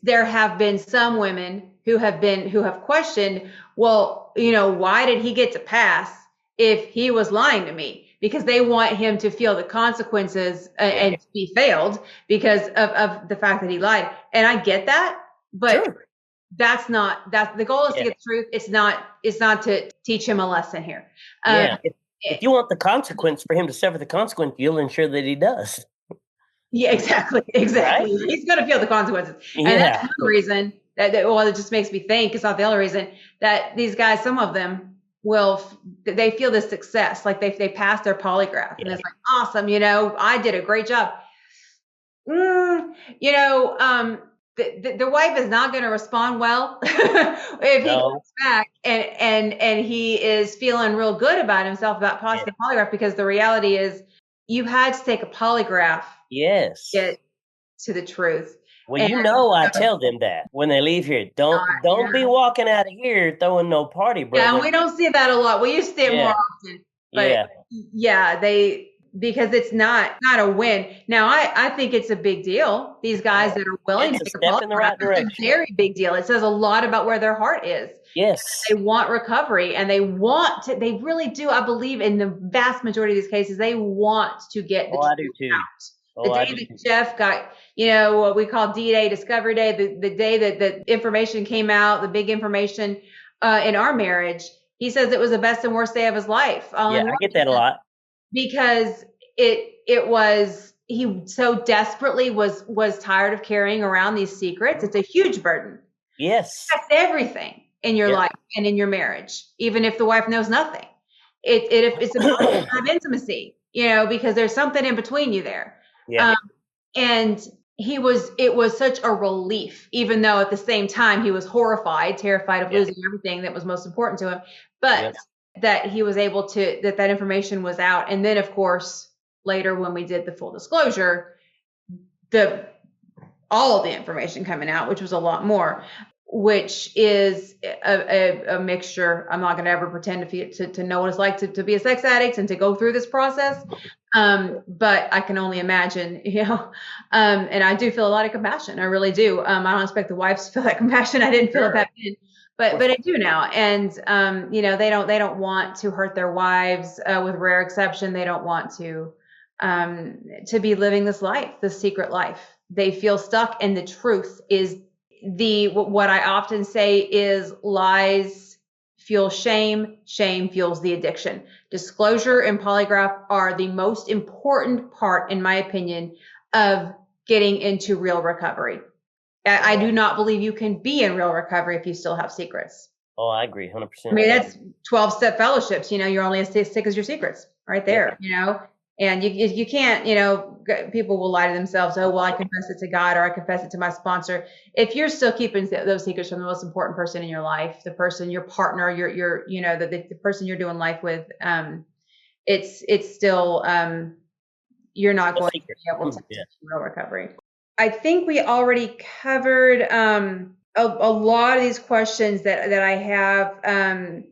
S1: There have been some women who have questioned, well, why did he get to pass if he was lying to me? because they want him to feel the consequences and to be failed because of the fact that he lied. And I get that, but
S2: Sure.
S1: that's the goal is to get the truth. It's not to teach him a lesson here.
S2: If you want the consequence for him to suffer the consequence, you'll ensure that he does.
S1: Yeah, exactly. Right? He's going to feel the consequences. And that's one reason well, it just makes me think, it's not the only reason, that these guys, some of them they feel this success, like they passed their polygraph and it's like, awesome, I did a great job. The wife is not going to respond well if he comes back and he is feeling real good about himself about passing the polygraph, because the reality is you had to take a polygraph to get to the truth.
S2: Well, I tell them that when they leave here, don't be walking out of here throwing no party, brother.
S1: Yeah, and we don't see that a lot. We used to see it more often. But because it's not a win. Now, I think it's a big deal. These guys that are willing to take a step in the right direction. It's a very big deal. It says a lot about where their heart is.
S2: Yes.
S1: They want recovery, and they really do. I believe in the vast majority of these cases, they want to get the truth out. The day that Jeff got, what we call D-Day, Discovery Day, the day that the information came out, the big information in our marriage, he says it was the best and worst day of his life.
S2: I get that a lot.
S1: Because it was, he so desperately was tired of carrying around these secrets. It's a huge burden.
S2: Yes.
S1: That's everything in your life and in your marriage, even if the wife knows nothing. It's a matter of intimacy, because there's something in between you there.
S2: Yeah.
S1: And it was such a relief, even though at the same time he was terrified of losing everything that was most important to him. But that he was able to, that information was out. And then of course, later when we did the full disclosure, all of the information coming out, which was a lot more, which is a mixture. I'm not going to ever pretend to know what it's like to be a sex addict and to go through this process. But I can only imagine, and I do feel a lot of compassion. I really do. I don't expect the wives to feel that compassion. I didn't feel it back then, but I do now. And, they don't want to hurt their wives, with rare exception. They don't want to be living this life, this secret life. They feel stuck. And the truth is what I often say is lies fuel shame. Shame fuels the addiction. Disclosure and polygraph are the most important part, in my opinion, of getting into real recovery. I do not believe you can be in real recovery if you still have secrets.
S2: Oh, I agree 100%.
S1: I mean, that's 12-step fellowships. You're only as sick as your secrets right there, and you can't, people will lie to themselves. Oh, well, I confess it to God, or I confess it to my sponsor. If you're still keeping those secrets from the most important person in your life, the person, your partner, the person you're doing life with, it's still, you're not going to be able to real recovery. I think we already covered, a lot of these questions that I have,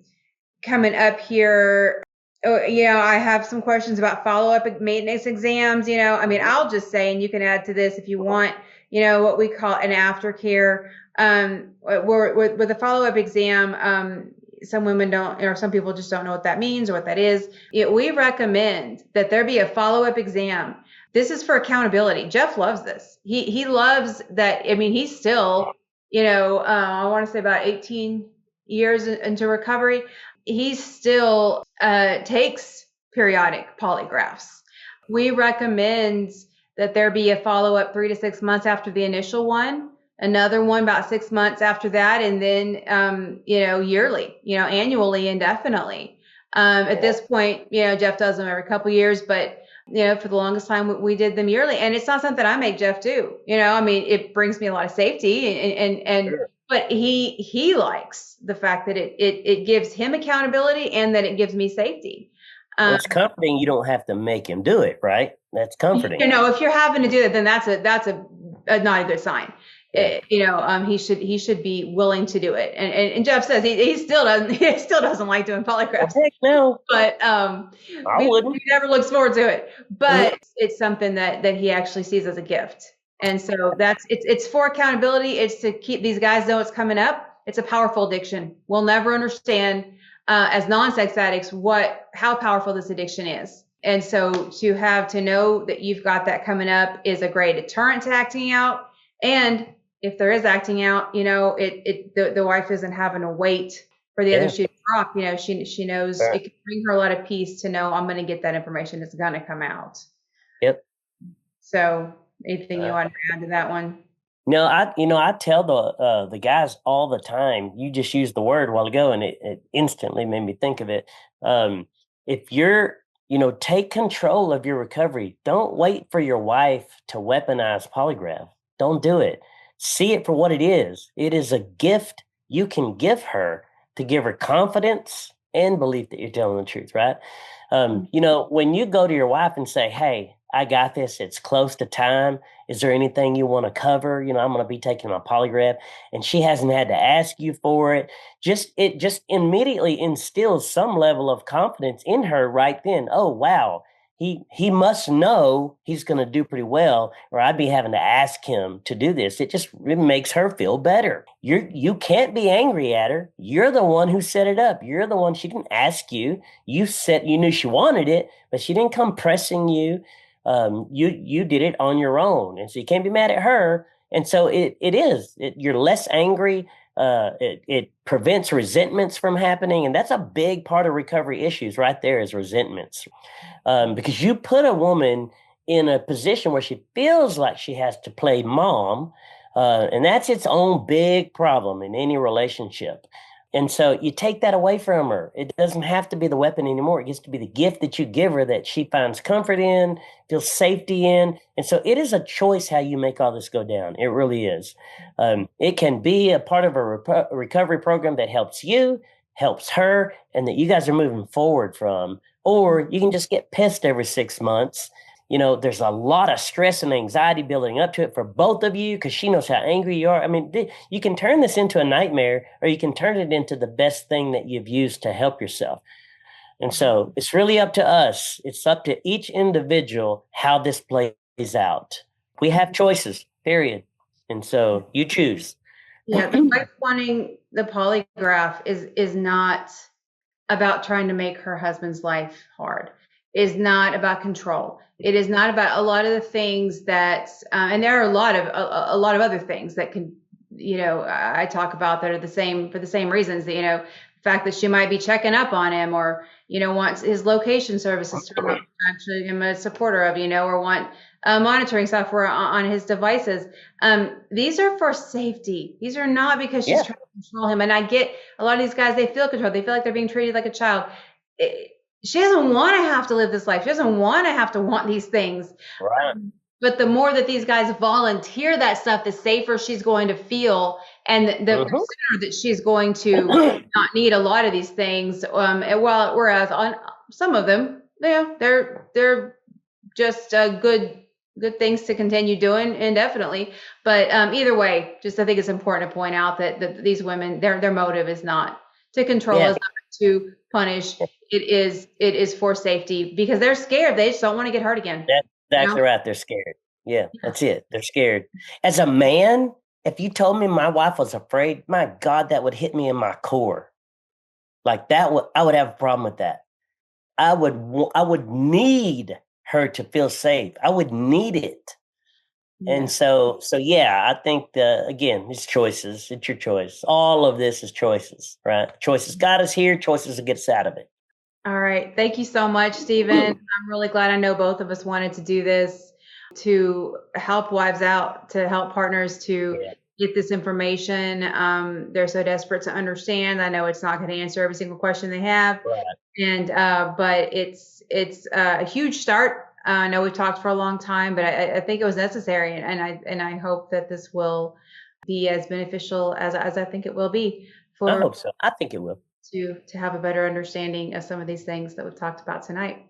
S1: coming up here. I have some questions about follow-up maintenance exams. I'll just say, and you can add to this if you want, what we call an aftercare. With a follow-up exam, some women don't, or some people just don't know what that means or what that is. We recommend that there be a follow-up exam. This is for accountability. Jeff loves this. He loves that. He's still, I want to say about 18 years into recovery. He still takes periodic polygraphs. We recommend that there be a follow-up 3 to 6 months after the initial one, another one about 6 months after that, and then, yearly, annually, indefinitely. At this point, Jeff does them every couple of years, but, for the longest time, we did them yearly. And it's not something I make Jeff do. It brings me a lot of safety and but he likes the fact that it gives him accountability and that it gives me safety.
S2: It's comforting. You don't have to make him do it, right? That's comforting.
S1: If you're having to do it, then that's not a good sign. He should be willing to do it. And Jeff says he still doesn't like doing polygraphs.
S2: Heck no.
S1: But
S2: I wouldn't.
S1: He never looks forward to it. But it's something that he actually sees as a gift. And so it's for accountability. It's to keep these guys know it's coming up. It's a powerful addiction. We'll never understand as non-sex addicts how powerful this addiction is. And so to know that you've got that coming up is a great deterrent to acting out. And if there is acting out, the wife isn't having to wait for the other shoe to drop. She knows it can bring her a lot of peace to know I'm going to get that information. It's going to come out.
S2: Yep.
S1: So anything you want to add to that one?
S2: No, I tell the guys all the time. You just used the word a while ago, and it instantly made me think of it. If you're, take control of your recovery. Don't wait for your wife to weaponize polygraph. Don't do it. See it for what it is. It is a gift you can give her to give her confidence and belief that you're telling the truth, right? When you go to your wife and say, "Hey, I got this. It's close to time. Is there anything you want to cover? I'm going to be taking my polygraph," and she hasn't had to ask you for it. It just immediately instills some level of confidence in her right then. Oh, wow. He must know he's going to do pretty well, or I'd be having to ask him to do this. It makes her feel better. You can't be angry at her. You're the one who set it up. You're the one. She didn't ask you. You knew she wanted it, but she didn't come pressing you. You did it on your own, and so you can't be mad at her. And so you're less angry. It prevents resentments from happening, and that's a big part of recovery issues right there is resentments, because you put a woman in a position where she feels like she has to play mom, and that's its own big problem in any relationship. And so you take that away from her. It doesn't have to be the weapon anymore. It gets to be the gift that you give her that she finds comfort in, feels safety in. And so it is a choice how you make all this go down. It really is. It can be a part of a recovery program that helps you, helps her, and that you guys are moving forward from. Or you can just get pissed every 6 months. There's a lot of stress and anxiety building up to it for both of you because she knows how angry you are. I mean, you can turn this into a nightmare, or you can turn it into the best thing that you've used to help yourself. And so it's really up to us. It's up to each individual how this plays out. We have choices, period. And so you choose.
S1: Yeah, the wife wanting the polygraph is not about trying to make her husband's life hard. Is not about control. It is not about a lot of the things that, and there are a lot of other things that can, I talk about that are for the same reasons that, the fact that she might be checking up on him, or, wants his location services to actually am a supporter of, or want monitoring software on his devices. These are for safety. These are not because she's trying to control him. And I get a lot of these guys, they feel controlled. They feel like they're being treated like a child. She doesn't want to have to live this life. She doesn't want to have to want these things.
S2: Right.
S1: But the more that these guys volunteer that stuff, the safer she's going to feel, and the sooner that she's going to not need a lot of these things. Whereas on some of them, they're just good things to continue doing indefinitely. But either way, just I think it's important to point out that these women, their motive is not to control, is not to punish. It is for safety because they're scared. They just don't want to get hurt again.
S2: That's exactly right. They're scared. Yeah, that's it. They're scared. As a man, if you told me my wife was afraid, my God, that would hit me in my core. Like that I would have a problem with that. I would need her to feel safe. I would need it. Yeah. And so yeah, I think again, it's choices. It's your choice. All of this is choices, right? Choices got us here. Choices will get us out of it.
S1: All right. Thank you so much, Stephen. I'm really glad. I know both of us wanted to do this to help wives out, to help partners to get this information. They're so desperate to understand. I know it's not going to answer every single question they have. Right. And but it's a huge start. I know we've talked for a long time, but I think it was necessary, and I hope that this will be as beneficial as I think it will be.
S2: I hope so. I think it will.
S1: To have a better understanding of some of these things that we've talked about tonight.